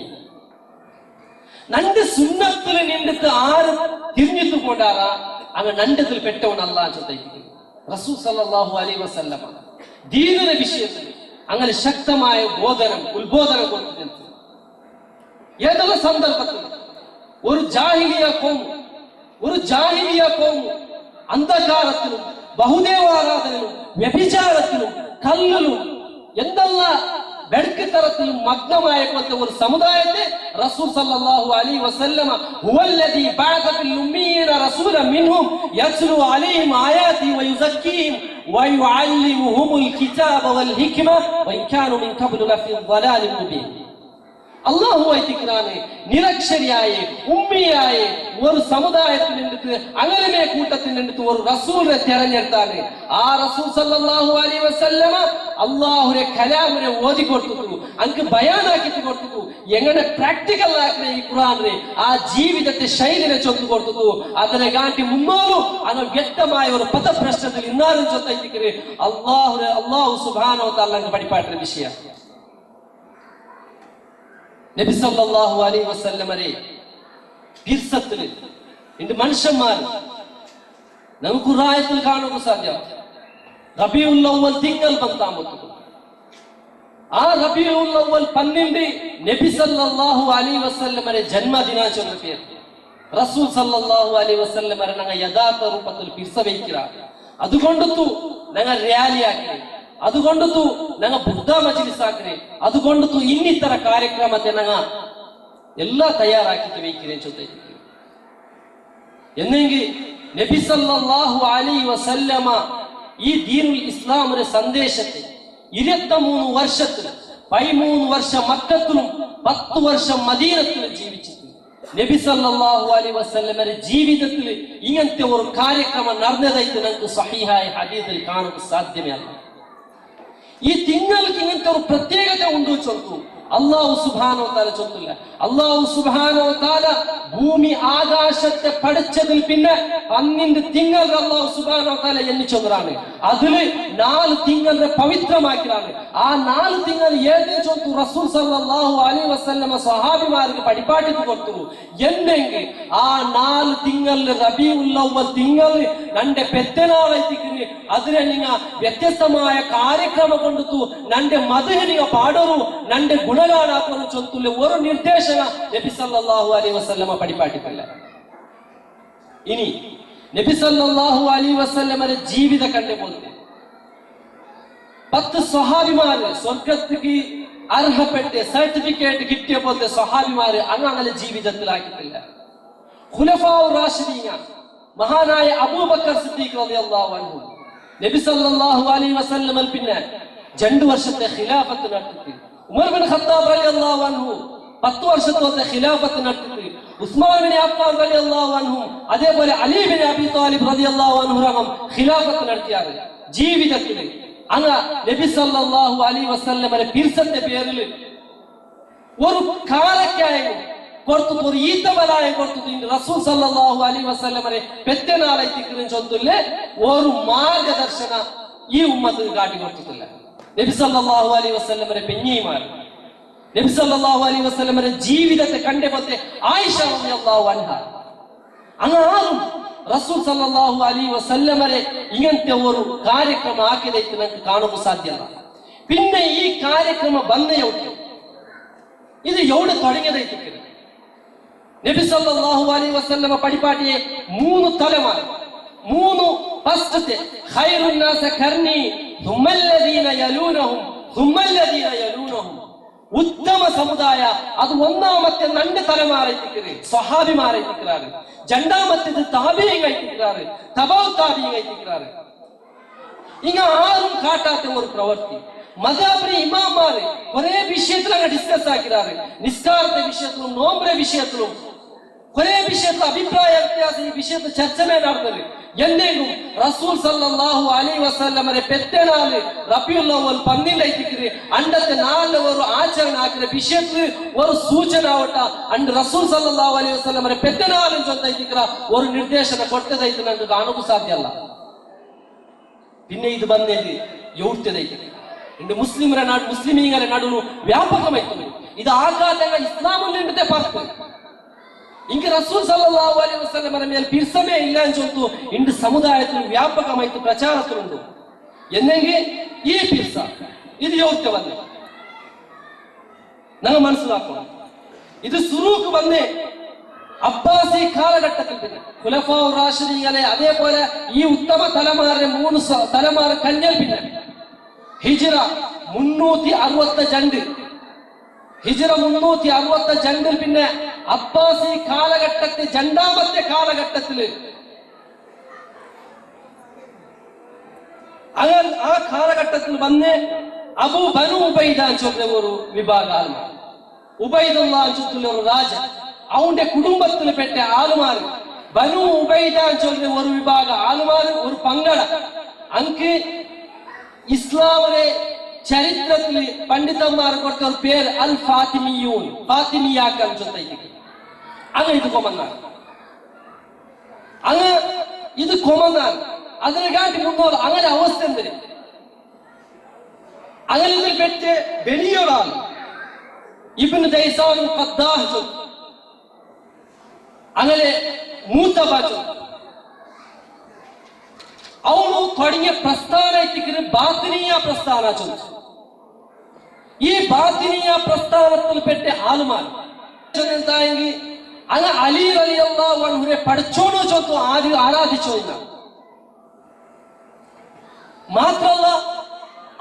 നന്റെ സുന്നത്തിൽ നിന്നിട്ട് ആരും തിരിഞ്ഞിട്ട് കൊണ്ടാറാ അങ്ങ് നണ്ടത്തിൽ പെട്ടവനല്ല ചൊല്ലിയിരിക്കുന്നു റസൂൽ സല്ലല്ലാഹു അലൈഹി വസല്ലമ. ദീനിന്റെ വിഷയത്തിൽ അങ്ങനെ ശക്തമായ ഉത്ബോധനം കൊടുത്തിട്ടുണ്ട്. ഏതൊരു സന്ദർഭത്തിൽ ഒരു ജാഹിലിയ കോം അന്ധകാരത്തിലും ബഹുദേവാരാധനയിലും വ്യഭിചാരത്തിലും കല്ലിലും എന്തെല്ലാം വെടുക്കുതരത്തിലും മഗ്നമായ പോലത്തെ ഒരു സമുദായത്തെ റസൂൽ സല്ലല്ലാഹു അലൈഹി വസല്ലമ ഹുവല്ലദീ ബഅസ ഫിൽ ഉമ്മീന റസൂലൻ മിൻഹും യത്ലു അലൈഹിം ആയാതി വയുസക്കീഹിം വയുഅല്ലിമുഹുമുൽ കിതാബ വൽ ഹിക്മ വഇൻ കാനൂ മിൻ ഖബ്ലു ലഫീ ളലാലിൻ മുബീൻ. അല്ലാഹുവായിട്ടിരിക്കാണ് നിരക്ഷരിയായ ഉമ്മിയായ ഒരു സമുദായത്തിൽ നിന്നിട്ട് അങ്ങനെ കൂട്ടത്തിൽ നിന്നിട്ട് ഒരു റസൂലിനെ തെരഞ്ഞെടുത്താണ്. ആ റസൂൽ സല്ലല്ലാഹു അലൈഹി വസല്ലമ അല്ലാഹുവിന്റെ കലാമിനെ ഓതി കൊടുത്തു, അങ്ങ് ബയാനാക്കിട്ട് കൊടുത്തു, എങ്ങനെ പ്രാക്ടിക്കൽ ആക്കുന്ന ഈ ഖുർആനിനെ ആ ജീവിതത്തെ ശൈലിനെ ചൊല്ലു കൊടുത്തു. അതിനെ കാട്ടി മുന്നോട്ടും അങ്ങനെ വ്യക്തമായ ഒരു പദപ്രശ്നത്തിൽ ഇന്നാലും ചൊല്ലിക്കുന്നത് അല്ലാഹു സുബ്ഹാനഹു വ തആല പഠിപ്പാട്ട വിഷയം. നബി സല്ലല്ലാഹു അലൈഹി വസല്ലമയെ ഇന്ന് മനുഷ്യന്മാർ നമുക്ക് റായത്തിൽ കാണുക സാധ്യം. റബീഉൽ അവ്വൽ തിങ്കൾ ബന്താമത്തു. ആ റബീഉൽ അവ്വൽ 12 നബി സല്ലല്ലാഹു അലൈഹി വസല്ലമയുടെ ജന്മദിനാചരണ പേര്. റസൂൽ സല്ലല്ലാഹു അലൈഹി വസല്ലമരെ ഞങ്ങൾ യഥാർത്ഥ രൂപത്തിൽ പിരിസവയ്ക്കുക. അതുകൊണ്ടു ഞങ്ങൾ ರ್ಯಾಲಿಯಾಗಿ, അതുകൊണ്ടു ഞങ്ങൾ ബുദ്ധ മജ്ലിസ് ആക്കി, അതുകൊണ്ടു ಇನ್ನಿತರ ಕಾರ್ಯಕ್ರಮത്തെ ഞങ്ങൾ ಎಲ್ಲ തയ്യാറാക്കി വയ്ക്കുകയും ചെയ്തു. എന്നെങ്കിൽ നബി സല്ലല്ലാഹു അലൈഹി വസല്ലമ ഈ ദീനുൽ ഇസ്ലാമിന്റെ സന്ദേശത്തെ 23 വർഷത്തിൽ 13 വർഷം മക്കത്തിലും 10 വർഷം മദീനത്തിലും ജീവിച്ചിട്ട് നബി സല്ലല്ലാഹു അലൈഹി വസല്ലമയുടെ ജീവിതത്തിൽ ഇങ്ങനത്തെ ഒരു കാര്യക്രമം നടന്നതായിട്ട് നമുക്ക് സഹീഹായ ഹദീസിൽ കാണാൻ സാധ്യമല്ല. ഈ തിങ്ങൾക്ക് ഇങ്ങനത്തെ ഒരു പ്രത്യേകത ഉണ്ട് ചൊല്ലുന്നു. അല്ലാഹു സുബ്ഹാനഹു വ തആല ചൊല്ലില്ല. അല്ലാഹു സുബ്ഹാനഹു വ തആല ഭൂമി ആകാശത്തെ പഠിച്ചതിൽ പിന്നെ 12 തിങ്കൾ അല്ലാഹു സുബ്ഹാനഹു വ തആല എണ്ണിച്ചതാണ്. അതില് 4 തിങ്കളെ പവിത്രമാക്കിയാണ്. ആ 4 തിങ്കൾ ഏതെന്ന് ചൊല്ലു റസൂൽ സല്ലല്ലാഹു അലൈഹി വസല്ലമ സ്വഹാബിമാർക്ക് പഠിപ്പാട്ടിട്ട് കൊടുത്തു. എന്നെങ്കിൽ ആ 4 തിങ്കളിൽ റബീഉൽ അവ്വൽ തിങ്കൾ നന്റെ പെത്തനാളെത്തിക്കുന്നു. അതിനെ നിങ്ങൾ വ്യത്യസ്തമായ കാര്യക്രമം കൊണ്ടു നന്റെ മദ്ഹിനിക പാടರು നന്റെ ഗുണഗാനാക്കുന്നു ചൊല്ലുള്ള ഒരു നിർദ്ദേശന നബി സല്ലല്ലാഹു അലൈഹി വസല്ലമ പഠിപ്പാട്ടിട്ടില്ല. ഇനി നബി സല്ലല്ലാഹു അലൈഹി വസല്ലമയുടെ ജീവിത കണ്ടുപോലെ 10 സ്വഹാബിമാര് സ്വർഗത്തിക്ക് അർഹപ്പെട്ട് സർട്ടിഫിക്കറ്റ് കിട്ടിയ പോലത്തെ സ്വഹാബിമാര് അങ്ങനെ ജീവിതത്തിലാക്കിയിട്ടില്ല. ഖുലഫാഉ റാഷിദീൻ മഹാനായ അബൂബക്കർ സിദ്ദീഖ് റളിയല്ലാഹു അൻഹു നബി സല്ലല്ലാഹു അലൈഹി വസല്ലമൽ പിന്നെ 2 വർഷത്തെ ഖിലാഫത്ത് നടത്തി. ഉമർ ബിൻ ഖത്താബ് റളിയല്ലാഹു അൻഹു 10 വർഷത്തെ ഖിലാഫത്ത് നടത്തി. ഉസ്മാൻ ബിൻ അഫ്ഫാൻ റളിയല്ലാഹു അൻഹു അതേപോലെ അലി ബിൻ അബി ത്വാലിബ് റളിയല്ലാഹു അൻഹു ഖിലാഫത്ത് നടത്തിയാണ്. ജീവിതത്തിൽ അങ്ങ് നബി സല്ലല്ലാഹു അലൈഹി വസല്ലമയുടെ പിർസത്തെ പേരിൽ ഒരു കാലക്കായും കൊടുത്തു, ഒരു ഈത്തവലായം കൊടുത്തു. റസൂൽ സല്ലല്ലാഹു അലൈഹി വസല്ലമയെ പെറ്റനാളെത്തിക്കുന്ന ചൊല്ലില് ഒരു മാർഗദർശന ഈ ഉമ്മത്തിന് കാട്ടി കൊടുത്തിട്ടില്ല. നബി സല്ലല്ലാഹു അലൈഹി വസല്ലമയുടെ പെഞ്ഞിമാർ നബി സല്ലല്ലാഹു അലൈഹി വസല്ലമയുടെ ജീവിതത്തെ കണ്ടപ്പോഴത്തെ ആയിഷ റളിയല്ലാഹു അൻഹ അങ്ങ് ആരും റസൂൽ സല്ലല്ലാഹു അലൈഹി വസല്ലമയെ ഇങ്ങനത്തെ ഒരു കാര്യക്രമം ആക്കിയതായിട്ട് നമുക്ക് കാണുക സാധ്യമല്ല. പിന്നെ ഈ കാര്യക്രമം ബന്ധയോട്ട് ഇത് എവിടെ തുടങ്ങിയതായിട്ട് നബി സല്ലല്ലാഹു അലൈഹി വസല്ലമ പഠിപ്പാട്ടിയെ 3 തലമാർ 3 ഫസ്റ്റത്തെ ഖൈറുൻ നാസ ഖർനി തുമ്മല്ലദീന യലൂനഹും തുമ്മല്ലദീന യലൂനഹും ഉത്തമ സമുദായ അത് ഒന്നാമത്തെ 2 തലമാറായിട്ടിരിക്കുന്നത് സ്വഹാബിമാരായിട്ടിരിക്കാറ്. രണ്ടാമത്തേത് താബിഈങ്ങളായിട്ടിരിക്കാറ്, തബഉ താബിഈങ്ങളായിട്ടിരിക്കാറ്. ഇങ്ങ ആരും കാട്ടാത്ത ഒരു പ്രവൃത്തി മദാബിലെ ഇമാമാര് ഒരേ വിഷയത്തിൽ അങ്ങ് ഡിസ്കസ് ആക്കിറാറ്. നിസ്കാരത്തെ വിഷയത്തിലും നോമ്പിലെ വിഷയത്തിലും ഒരേ വിഷയത്തിൽ അഭിപ്രായ വ്യത്യാസം ഈ വിഷയത്തിൽ ചർച്ച നടന്നത്. എന്നെങ്കിലും റസൂൽ സല്ലല്ലാഹു അലൈഹി വസല്ലമയെ പെറ്റനാള് റബീഉൽ അവ്വൽ 12 അണ്ടത്തെ 4 ഒരു ആചരണ ആക്കിയ വിഷയത്തിൽ ഒരു സൂചന ആവട്ടെ അണ്ട് റസൂൽ സല്ലല്ലാഹു അലൈഹി വസല്ലമയെ പെറ്റനാളും ചൊല്ലിയിരിക്കുന്ന ഒരു നിർദ്ദേശന കൊടുത്തതായിട്ട് നമുക്ക് കാണുക സാധ്യമല്ല. പിന്നെ ഇത് വന്നത് യൗത്യതയ്ക്ക് ഇന്ന് മുസ്ലിമീങ്ങളെ നടുന്നു വ്യാപകമായിട്ടുണ്ട്. ഇത് ആഘാതങ്ങൾ ഇസ്ലാമിന്റെ പാർത്ത് ഇങ്ങ് റസൂൽ സല്ലല്ലാഹു അലൈഹി വസല്ലമയുടെ മേൽ പിർസമേ ഇല്ല എന്ന് ചൊല്ലുന്നു. ഇന്ന് സമുദായത്തിൽ വ്യാപകമായിട്ട് പ്രചാരത്തിലുണ്ട്. എന്നെങ്കിൽ ഈ പിർസ ഇത് യോഗ്യ വന്ന് ഞങ്ങൾ മനസ്സിലാക്കണം. ഇത് സുറൂക്ക് വന്നേ അബ്ബാസി കാലഘട്ടത്തിൽ പിന്നെ ഖുലഫാഉ റാഷിദീങ്ങളെ അതേപോലെ ഈ ഉത്തമ തലമാരുടെ 3 തലമാർ കഞ്ഞൽ പിന്നെ ഹിജ്റ 362 ഹിജ്റ 362 പിന്നെ അബ്ബാസി കാലഘട്ടത്തിൽ 2ാമത്തെ കാലഘട്ടത്തില് അങ്ങനെ ആ കാലഘട്ടത്തിൽ വന്ന് അബൂ ബനു ഉബൈദ ചൊല്ലുന്ന ഒരു വിഭാഗം ഉബൈദുല്ലാ ചൊല്ലുന്ന ഒരു രാജ അവന്റെ കുടുംബത്തിൽ പെട്ട ആളുമാർ ബനു ഉബൈദ ചൊല്ലുന്ന ഒരു വിഭാഗം ആളുമാർ ഒരു പങ്കട അങ്ക് ഇസ്ലാമിലെ ചരിത്രത്തിൽ പണ്ഡിതന്മാർ കൊടുത്ത ഒരു പേര് അൽ ഫാത്തിമിയൂൻ ഫാത്തിമിയാക്കാൻ ചൊല്ലിയിരിക്കും. അങ്ങ് ഇത് കൊമന്നാൻ അങ്ങ് ഇത് കൊമന്നാൻ അതിനെ കാട്ടി മുന്നോട്ട് അങ്ങനെ അവസ്ഥ എന്തിന് അങ്ങനെ ഇതിൽ പെറ്റ് വലിയൊരാൾ ഇബ്നു ദൈസാൻ ഖദ്ദാഹ് അങ്ങനെ ಮೂತಬಾಜು ಅವನು ತೊಡಗಿಯ ಪ್ರಸ್ಥಾನ ಐತಿಕ್ರೆ ಬಾತಿನೀಯ ಪ್ರಸ್ಥಾನ ಚೊಂದು ಈ ಬಾತಿನೀಯ ಪ್ರಸ್ಥಾನത്തിൽ പെട്ട ആളുമാർ എന്തായെങ്കിൽ അങ്ങ് അലി റളിയല്ലാഹു അൻഹുനെ പഠിച്ചോണു ചൊത്തു ആദ്യം ആരാധിച്ചോ ഇല്ല മാത്രമല്ല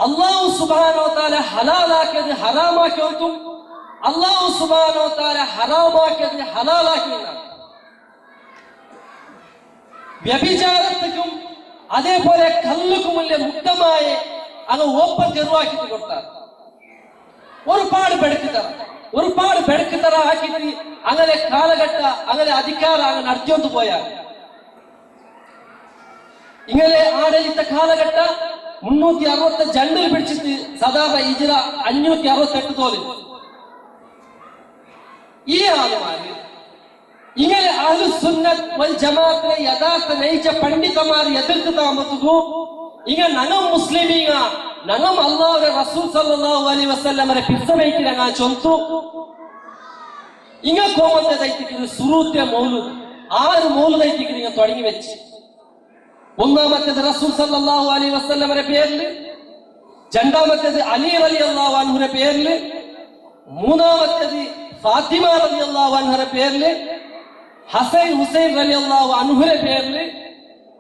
അല്ലാഹു സുബ്ഹാനഹു വ തആല ഹലാലാക്കിയത് ഹറാമാക്കിയതും അല്ലാഹു സുബ്ഹാനഹു വ തആല ഹറാമാക്കിയത് ഹലാലാക്കിയതും വ്യഭിചാരത്തിനും അതേപോലെ കല്ലുക്കുമുള്ള മുക്തമായ അങ്ങ് ഓപ്പൺ ചെറുവാക്കിട്ട് കൊടുത്താർ ഒരുപാട് ബെടുക്കുതറ ആക്കിയിട്ട് അങ്ങനെ കാലഘട്ട അങ്ങനെ അധികാരം അങ്ങ് നടത്തിയൊന്നു പോയാൽ ഇങ്ങനെ ആടളിത്ത കാലഘട്ട 365 പിടിച്ചിട്ട് സാധാരണ ഹിജ്റ 568 തോല് ഈ ആളുമാര് ഇങ്ങനെ അഹ്ലുസുന്നത്ത് വൽ ജമാഅത്തിനെ യഥാർത്ഥ നയിച്ച പണ്ഡിതന്മാർ എതിർത്ത് താമസിച്ചു ഇങ്ങനെ നനം മുസ്ലിമീങ്ങ നനം അല്ലാഹുവിന്റെ റസൂൽ സല്ലല്ലാഹു അലൈഹി വസല്ലമരെ പിസ്സമൈക്കിരങ്ങ ചൊന്തു ഇങ്ങ കോമന്തൈത്തിക്ക് സുറൂത്തെ മൗലൂദ് 6 മൗലൂദൈത്തിക്ക് നിങ്ങൾ തുടങ്ങി വെച്ച് ഒന്നാമത്തേത് റസൂൽ സല്ലല്ലാഹു അലൈഹി വസല്ലമരെ പേരിൽ രണ്ടാമത്തേത് അലി റളിയല്ലാഹു അൻഹുവിന്റെ പേരിൽ മൂന്നാമത്തേത് ഫാത്തിമ റളിയല്ലാഹു അൻഹയുടെ പേരിൽ ഹസൻ ഹുസൈൻ റളിയല്ലാഹു അൻഹുവിന്റെ പേരിൽ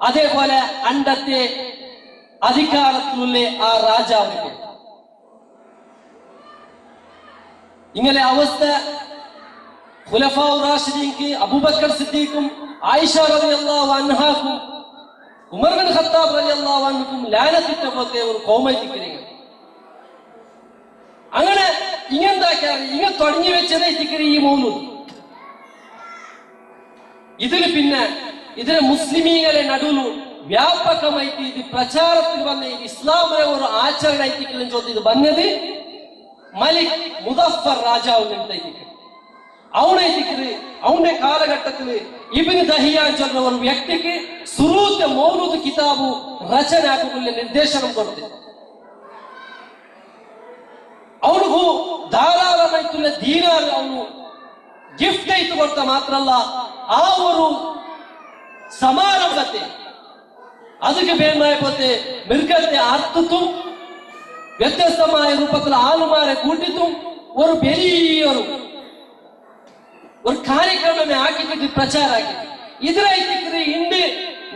അതേപോലെ അണ്ടത്തെ അധികാരത്തിലുള്ള ആ രാജാവിന്റെ ഇങ്ങനെ അവസ്ഥ ഖുലഫാഉ റാഷിദീൻക്ക് അബൂബക്കർ സിദ്ദീഖും ആയിഷ റളിയല്ലാഹു അൻഹാക്കും ഉമർ ബിൻ ഖത്താബ് റളിയല്ലാഹു അൻഹുക്കും ലാനത്തിട്ട പോലത്തെ ഒരു കോമൈത്തിക്കറിയ അങ്ങനെ ഇങ്ങെന്താക്കിയാൽ ഇങ്ങനെ തുടങ്ങി വെച്ചതേ തിക്കറി ഈ മൗലൂദ് ഇതിന് മുസ്ലിമീങ്ങളെ നടുവിൽ വ്യാപകമായിട്ട് ഇത് പ്രചാരത്തിൽ വന്ന ഇസ്ലാമിലെ ഒരു ആചരണ ഐതിഹ്യം ചോദ്യം ഇത് വന്നത് മലിക് മുദഫർ രാജാവിന്റെ അവന്റെ കാലഘട്ടത്തിൽ ഇബ്നു ദഹിയാൻ ചൊല്ലുന്ന ഒരു വ്യക്തിക്ക് സുറൂത്ത് മൗലൂദ് കിതാബ് രചനാക്കുള്ള നിർദ്ദേശനം കൊടുത്തു ಅವನಿಗೂ ಧಾರಾಳವಾയിട്ടുള്ള ദീനാർ ಅವನು ಗಿಫ್ಟ್ ಆಯ್ತು ಕೊಡ್ತಾ ಮಾತ್ರಲ್ಲ ಆ ഒരു സമാരംഭത്തെ അതിക്ക് വേണ്ടായപ്പോത്തെ മൃഗത്തെ അർത്ഥത്തും വ്യത്യസ്തമായ രൂപത്തിൽ ആളുമാരെ കൂട്ടിത്തും ഒരു വലിയൊരു കാര്യക്രമമേ ആക്കിയിട്ട് പ്രചാരാക്കി ഇതിനായിട്ട് ഇണ്ട്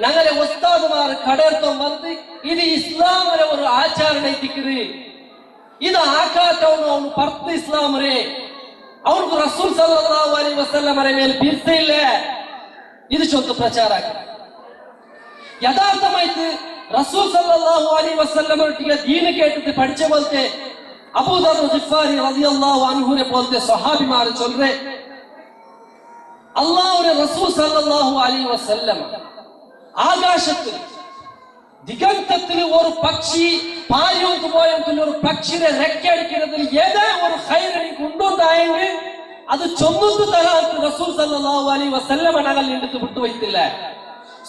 ഞങ്ങളെ ഉസ്താദുമാർ കടർത്തും വന്ന് ഇത് ഇസ്ലാമിലെ ഒരു ആചാരണ ഇത്തിക്കറ് ഇത് ആക്കാത്തവನು ಅವನು ಪರ್ತ ಇಸ್ಲಾಮರೇ ಅವನಿಗೆ ರಸೂಲ್ ಸಲ್ಲಲ್ಲಾಹು ಅಲೈಹಿ ವಸಲ್ಲಮರ ಮೇಲೆ ಬೀರ್ತಿಲ್ಲ ಇದು ಚೊಂದು ಪ್ರಚಾರ ಆಗಿದೆ യഥാർത്ഥമായിട്ട് റസൂൽ സല്ലല്ലാഹു അലൈഹി വസല്ലമയുടെ ദീൻ കേട്ടിട്ട് പഠിച്ച പോലത്തെ അബൂദർ ഗിഫാരി റളിയല്ലാഹു അൻഹുനെ പോലത്തെ സ്വഹാബിമാർ ചൊല്ലേ അല്ലാഹുവിന്റെ റസൂൽ സല്ലല്ലാഹു അലൈഹി വസല്ലം ആകാശത്തിൽ ദിഗന്തത്തിൽ ഒരു പക്ഷി പാരിയോട്ട് പോയെങ്കിൽ ഒരു പക്ഷിയെ റെക്കടിക്കുന്നതിൽ ഏതാ ഒരു ഖൈർ എനിക്ക് ഉണ്ടോന്നായെങ്കിൽ അത് ചൊന്നുന്നു തരാൻ റസൂൽ സല്ലല്ലാഹു അലൈഹി വസല്ലം ഞങ്ങൾ എടുത്ത് വിട്ടുവയ്ത്തില്ല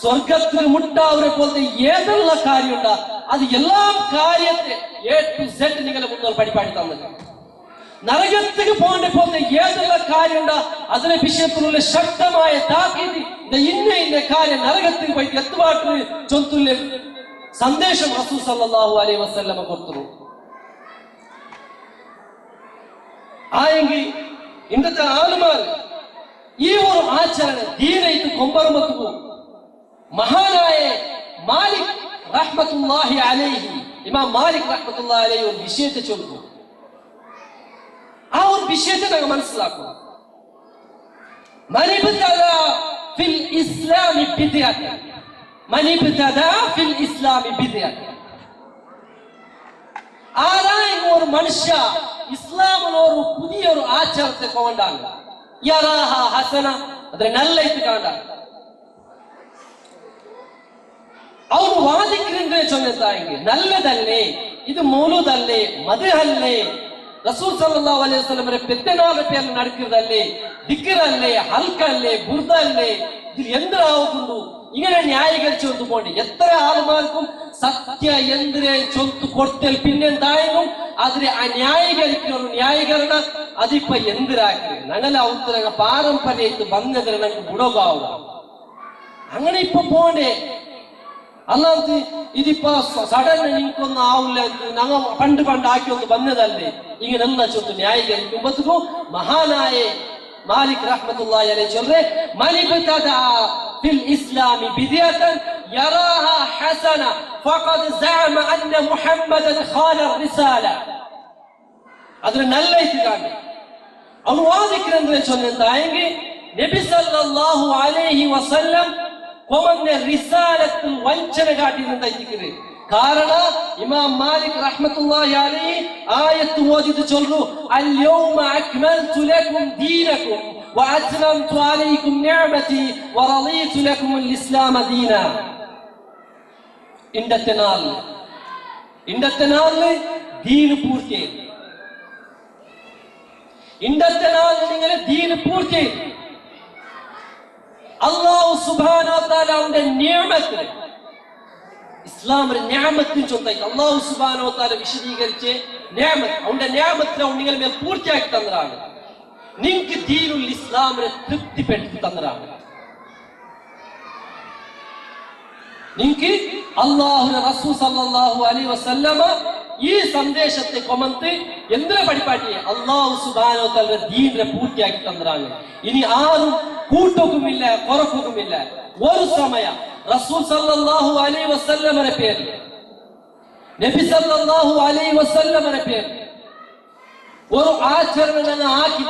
സ്വർഗത്തിൽ മുട്ടാവരെ പോലത്തെ ഏതെല്ലാം കാര്യമുണ്ട് അത് എല്ലാം കാര്യത്തെ A to Z നിങ്ങളെ മുന്നോട്ട് പഠിപ്പാടി തന്നത് നരകത്തിക്ക് പോകേണ്ട പോലത്തെ ഏതെല്ലാം കാര്യമുണ്ട് അതിനെ വിഷയത്തിലുള്ള ശക്തമായ താക്കീത് ഇന്ന കാര്യം നരകത്തിൽ പോയി എത്തുപാട്ട് ചൊന്തുള്ള സന്ദേശം റസൂൽ സല്ലല്ലാഹു അലൈഹി വസല്ലം കൊടുത്തു ആയെങ്കിൽ ഇന്നത്തെ ആളുമാർ ഈ ഒരു ആചരണ ദീനായിട്ട് കൊമ്പർമത്ത് പോകും മഹാനായ മാലിക് റഹ്മത്തുള്ളാഹി അലൈഹി ഇമാം മാലിക് റഹ്മത്തുള്ളാഹി അലൈഹി ഒരു വിഷയത്തെ ചൊല്ലുന്നു ആ ഒരു വിഷയത്തെ ഞങ്ങൾ മനസ്സിലാക്കും ഫിൽ ഇസ്ലാമി ബിദ്അത്ത് ഫിൽ ഇസ്ലാമി ബിദ്അത്ത് ആരായും ഒരു മനുഷ്യ ഇസ്ലാമിൽ ഒരു പുതിയൊരു ആചാരത്തെ കൊണ്ടാണ് യറാഹ ഹസന അതിനെ നല്ല ഇത് കാണാൻ അവನು വാദിക്കുന്നേ ചൊല്ലുത്തായെങ്കിൽ നല്ലതല്ലേ ഇത് മൗലൂദല്ലേ മദ്ഹല്ലേ റസൂൽ സല്ലല്ലാഹു അലൈഹി വസല്ലമരെ പെറ്റനാളുടെ പേരിൽ നടക്കുന്നതല്ലേ ദിക്റല്ലേ ഹൽക്കല്ലേ ബുർദല്ലേ ഇത് എന്താവുന്നു ഇങ്ങനെ ന്യായീകരിച്ചു പോണ്ടി എത്ര ആളുമാർക്കും സത്യ എന്തിനെ ചൊല്ല് കൊടുത്തൽ പിന്നെന്തായാലും അതിനെ ആ ന്യായീകരിക്കുന്ന ഒരു ന്യായീകരണ അതിപ്പോ എന്തിനാക്കി ഞങ്ങളെ ഉത്തരങ്ങൾ പാരമ്പര്യമായിട്ട് വന്നതിന് ഞങ്ങൾക്ക് ഗുണമാവുക അങ്ങനെ ഇപ്പൊ പോണ്ടേ അല്ലാതെ ഇതിപ്പോ സഡൻ നിങ്ങൾക്കൊന്നും ആവില്ല, ഞങ്ങൾ പണ്ട് ആക്കിയൊന്ന് വന്നതല്ലേ, ഇങ്ങനെല്ലാം ചൊല്ല് ന്യായീകരിക്കുമ്പോഴത്തേക്കും മഹാനായ മാലിക് റഹ്മത്തുള്ളാഹി അലൈഹി ചൊല്ലേ മൻ ഇബ്തദഅ ഫിൽ ഇസ്ലാമി ബിദിഅതൻ യറാഹ ഹസന ഫഖദ് സഅമ അന്ന മുഹമ്മദൻ ഖാല റിസാല. അതിന് നല്ല ഇതാണ് അവൻ വാദിക്കുന്നത് ചൊല്ലുന്നതായെങ്കിൽ നബി സല്ലല്ലാഹു അലൈഹി വസല്ലം കൊമന്റെ റിസാലത്തിൽ വഞ്ചന കാട്ടിയിരുന്നത്. കാരണം ഇമാം മാലിക് റഹ്മത്തുള്ളാഹി അലൈഹി ആയത്ത് ഓതിട്ട് ചൊല്ലു അൽ യൗമ അക്മൽതു ലക്കും ദീനക്കും വഅത്മംതു അലൈക്കും നിഅമതി വറളീതു ലക്കും അൽ ഇസ്ലാമ ദീന. ഇന്നത്തെ നാളിൽ ദീന് പൂർത്തിയായി. ഇന്നത്തെ നാളിൽ നിങ്ങളെ ദീന് പൂർത്തിയായി. അല്ലാഹു സുബ്ഹാനഹു വ തആല അവന്റെ നിഅമത്ത് ഇസ്ലാമിന്റെ നിഅമത്തിൻ ചൊല്ലായി അല്ലാഹു സുബ്ഹാനഹു വ തആല വിശദീകരിച്ച് നിഅമത്ത് അവന്റെ നിഅമത്തിനെ നിങ്ങൾ മേൽ പൂർത്തിയാക്കി തന്നതാണ്. നിങ്ങൾക്ക് ദീനുൽ ഇസ്ലാമിനെ തൃപ്തിപ്പെടുത്തി തന്നതാണ്. നിങ്ങൾക്ക് അല്ലാഹുവിന്റെ റസൂൽ സല്ലല്ലാഹു അലൈഹി വസല്ലമ ഈ സന്ദേശത്തെ കൊമന്ത് എന്തിനെ പഠിപ്പാട്ടിയെ അല്ലാഹു സുബ്ഹാനഹു വ തആല ദീനിനെ പൂർത്തിയാക്കി തന്നതാണ്. ഇനി ആരും കൂട്ടൊക്കുമില്ല കുറക്കൊക്കുമില്ല. ഒരു സമയം റസൂൽ സല്ലല്ലാഹു അലൈഹി വസല്ലമയുടെ പേര് നബി സല്ലല്ലാഹു അലൈഹി വസല്ലമയുടെ പേര് ഒരു ആചരണം ഞങ്ങൾ ആക്കി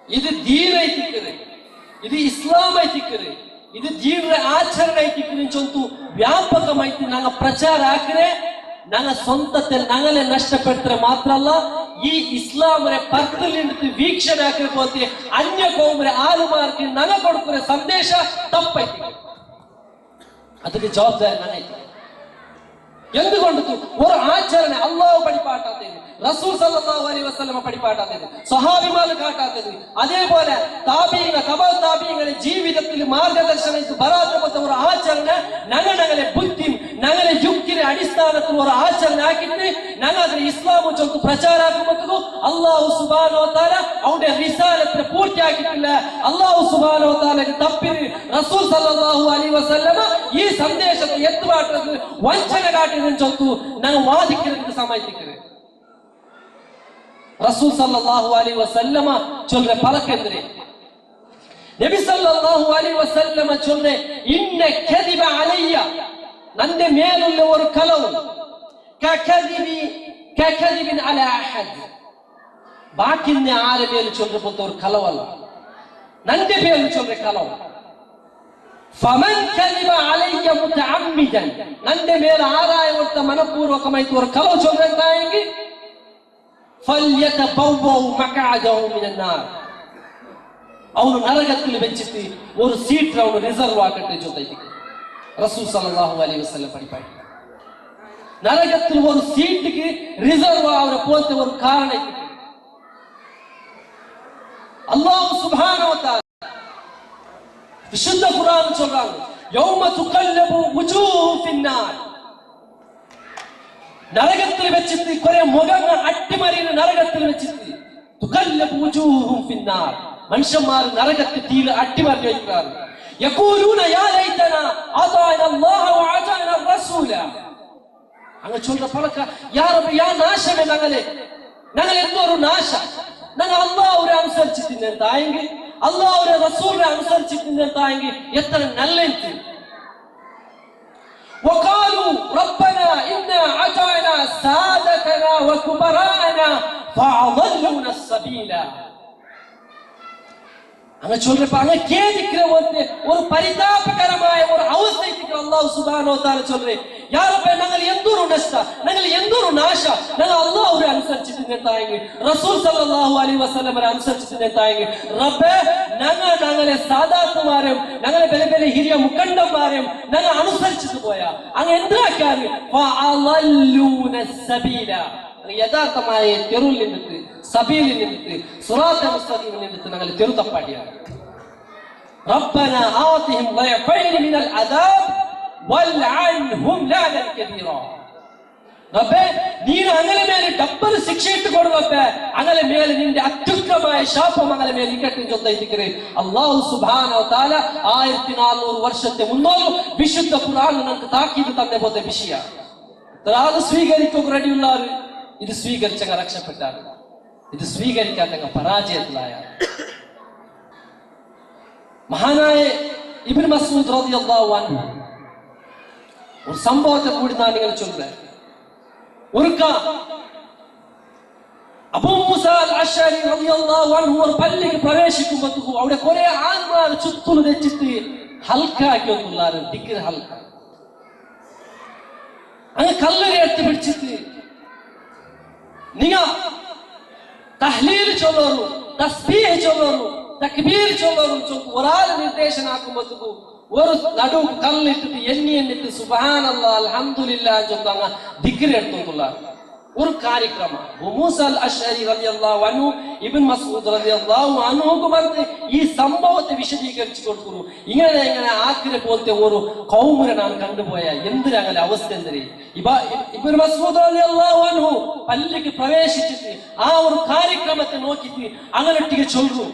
ഇത് ദീനൈത്തിക്കത്, ഇത് ഇസ്ലാമൈത്തിക്കത്, ഇത് ദീനിന്റെ ആചരണൈത്തിക്കത് ചൊന്തു വ്യാപകമായിട്ട് ഞങ്ങൾ പ്രಚಾರ ಹಾಕಿದ್ರೆ ഞങ്ങൾ സ്വന്തത്തെ ഞങ്ങളെ നഷ്ടപ്പെടുത്തുക മാത്രമല്ല ഈ ഇസ്ലാമിനെ പർദ്ദലിട്ട് വീക്ഷണ ആക്കിപ്പോത്തി അന്യ കോമരെ ആളുമാർക്ക് ഞങ്ങൾ കൊടുക്കുന്ന സന്ദേശ തപ്പൈತಿ. അതിന്റെ ജവാബ്ദാരി ഞങ്ങൾക്ക്. എന്തുകൊണ്ട് ഒരു ആചരണ അള്ളാഹു പഠിപ്പാട്ടാത്തത്, റസൂൽ സല്ലല്ലാഹു അലൈഹി വസല്ലമ പഠിപ്പാട്ടാത്തത്, സ്വഹാബിമാർ കാട്ടാത്തത്, അതേപോലെ താബീങ്ങളുടെ ജീവിതത്തിൽ മാർഗദർശനം ബറാത്തപ്പെട്ട ഒരു ആചരണ ഞങ്ങളെ ബുദ്ധി ഞങ്ങളെ യുക്തിയുടെ അടിസ്ഥാനത്തിൽ ഒരു ആചരണ ആക്കിയിട്ട് ഞങ്ങൾ അതിന് ഇസ്ലാമു ചൊല്ല് പ്രചാരാക്കുമ്പോൾ അല്ലാഹു സുബ്ഹാനഹു വ തആല അവന്റെ റിസാലത്തിനെ പൂർത്തിയാക്കിയിട്ടില്ല. അല്ലാഹു സുബ്ഹാനഹു വ തആലക്ക് തപ്പിന് റസൂൽ സല്ലല്ലാഹു അലൈഹി വസല്ലമ ഈ സന്ദേശത്തെ എത്തുപാട്ടത് വഞ്ചന കാട്ടിയതിന് ചൊല്ല് ഞങ്ങൾ വാദിക്കുന്നതിന് സമ്മതിക്കുന്നത്. റസൂൽ സല്ലല്ലാഹു അലൈഹി വസല്ലമ ചൊല്ലെ പലക്കെതിരെ നബി സല്ലല്ലാഹു അലൈഹി വസല്ലമ ചൊല്ലെ ഇന്ന കദിബ അലയ്യ നന്റെ മേലുള്ള ഒരു കലവ് കകദിബിൻ അലാ അഹദ് ബാക്കിന്ന ആരെ പേര് ചൊല്ലപ്പോലത്തെ ഒരു കലവല്ല, നന്റെ പേര് ചൊല്ലെ കലവ്. ഫമൻ കദിബ അലയ്യ മുതഅമ്മിദൻ നന്റെ മേൽ ആരായവത്ത മനപൂർവകമായിട്ട് ഒരു കലവ് ചൊല്ലുന്നതായെങ്കിൽ ഫൽയതബവ്വഉ മഖഅദഹു മിനന്നാർ അവನು നരകത്തിൽ വെച്ചിട്ട് ഒരു സീറ്റ് അവನು റിസർവ് ആക്കട്ടെ ചൊല്ലൈತಿ. റസൂൽ സല്ലല്ലാഹു അലൈഹി വസല്ലം പഠിപ്പായി നരകത്തിൽ ഒരു സീറ്റിക്ക് റിസർവ് ആവുന്ന പോലത്തെ ഒരു കാരണം അല്ലാഹു സുബ്ഹാനഹു വ തആല വിശുദ്ധ ഖുർആൻ ചൊല്ലുന്നു യൗമ തുഖല്ലബു വുജൂഹു ഫിന്നാർ നരകത്തിൽ വെച്ചിട്ട് കുറെ മുഖങ്ങൾ അട്ടിമറിയുന്ന നരകത്തിൽ വെച്ചിട്ട് തുഖല്ലബു വുജൂഹു ഫിന്നാർ മനുഷ്യന്മാർ നരകത്തിൽ തീയിൽ അട്ടിമറി വയ്ക്കാറ്. യഖൂലൂന യാ ലൈതനാ അതാഅന അല്ലാഹ വഅതാഅന റസൂല അങ്ങനെ ചൊല്ലുന്ന പലക്ക യാ റബ്ബി യാ നാശമേ ഞങ്ങൾ എന്തൊരു നാശ ഞങ്ങൾ അല്ലാഹുവിനെ അനുസരിച്ചിട്ടുണ്ടായെങ്കിൽ അല്ലാഹുവിനെ റസൂലിനെ അനുസരിച്ചിട്ടുണ്ടായെങ്കിൽ എത്ര നല്ലത്. وقالوا ربنا إنا أطعنا سادتنا وكبراءنا فأضلونا السبيل അങ്ങനെ ചൊല്ലപ്പോ അങ്ങനെ കേദിക്കുന്ന പോലത്തെ ഒരു പരിതാപകരമായ ഒരു അവസ്ഥയ്ക്ക് അല്ലാഹു സുബ്ഹാനഹു വ തആല ചൊല്ലേ യാ റബ്ബേ ഞങ്ങൾ എന്തൊരു നഷ്ട ഞങ്ങൾ എന്തൊരു നാശ ഞങ്ങൾ അല്ലാഹുവിനെ അനുസരിച്ചിട്ടുണ്ടായെങ്കിൽ റസൂൽ സല്ലല്ലാഹു അലൈഹി വസല്ലമയെ അനുസരിച്ചിട്ടുണ്ടായെങ്കിൽ റബ്ബേ ഞങ്ങളെ സാദാത്തുമാരും ഞങ്ങളെ വലിയ ഹിരിയ മുക്കണ്ടന്മാരും ഞങ്ങൾ അനുസരിച്ചിട്ട് പോയാ അങ്ങ് എന്താക്കാറ് ഫഅളല്ലൂന സബീല യഥാർത്ഥമായ തെരുവിൽ നിന്നിട്ട് സബീലിൽ നിന്നിട്ട് സിറാത്തുൽ മുസ്തഖീമിൽ നിന്നിട്ട് ഞങ്ങൾ തെരു തപ്പാടിയാണ്. റബ്ബന ആതിഹിം ളയഫൈൻ മിനൽ അദാബ് വൽഅൻഹും ലഅനൻ കബീറ റബ്ബേ നീನು അങ്ങനെ ಮೇಲೆ ಡಬ್ಬಲ್ ಶಿಕ್ಷೆ ಇಟ್ಟುಕೊಡು ರಬ್ಬೆ അങ്ങനെ ಮೇಲೆ ನಿಂದೆ ಅತ್ಯುತ್ತಮമായ ಶಾಪ അങ്ങനെ ಮೇಲೆ ಇಕ್ಕಟ್ಟು ಜೊತೆಯಿದ್ರೆ ಅಲ್ಲಾಹು ಸುಬ್ಹಾನಹು ತಆല 1400 വർഷത്തെ മുന്നോട്ട് വിശുദ്ധ ഖുർആൻ നമുക്ക് താക്കീത് തന്നെ പോത്തെ വിഷയ അത് സ്വീകരിക്കുക റെഡിയുള്ളവർ ഇത് സ്വീകരിച്ചങ്ങ് രക്ഷപ്പെട്ടാൽ ഇത് സ്വീകരിക്കാത്തങ്ങ് പരാജയത്തിലായ മഹാനായ ഇബ്നു മസ്ഊദ് റളിയല്ലാഹു അൻഹു ഒരു സംഭവത്തെ കൂടി ഞാൻ നിങ്ങൾ ചൊല്ലുക അബൂ മൂസാ അൽ-അശ്അരി റളിയല്ലാഹു അൻഹു ഒരു പള്ളിയിൽ പ്രവേശിക്കുമ്പോൾ അവിടെ കുറെ ആൺമാർ ചുറ്റും വെച്ചിട്ട് ഹൽക്കാക്കി വെക്കുള്ളാറ് ദിക്ർ ഹൽക്ക അങ്ങ് കല്ല് എടുത്ത് പിടിച്ചിട്ട് നിങ്ങൾ തഹ്ലീൽ ചൊല്ലോറു തസ്ബീഹ് ചൊല്ലോറു തക്ബീർ ചൊല്ലോറു ഒരാൾ നിർദ്ദേശനാക്കുമ്പോൾ ഒരു നടു കല്ലിട്ടിട്ട് എന്നിട്ട് സുബ്ഹാനല്ലാഹ് അൽഹംദുലില്ലാഹ് ചൊല്ലുക ദിക്ർ എടുത്തുള്ള ഒരു കാര്യക്രമ മൂസാ അൽ-അശ്അരി റളിയല്ലാഹു അൻഹു ഇബ്നു മസ്ഊദ് റളിയല്ലാഹു അൻഹു പറഞ്ഞ ഈ സംഭവത്തെ വിശദീകരിച്ചു കൊടുക്കുന്നു ഇങ്ങനെ ആക്കിനെ പോലത്തെ ഒരു കൗമിനെ ഞാൻ കണ്ടുപോയ എന്തൊരു അങ്ങനെ അവസ്ഥ എന്തൊരു ഇബ്നു മസ്ഊദ് റളിയല്ലാഹു അൻഹു പള്ളിക്ക് പ്രവേശിച്ചിട്ട് ആ ഒരു കാര്യക്രമത്തെ നോക്കിയിട്ട് അങ്ങനെയൊക്കെ ചൊല്ലു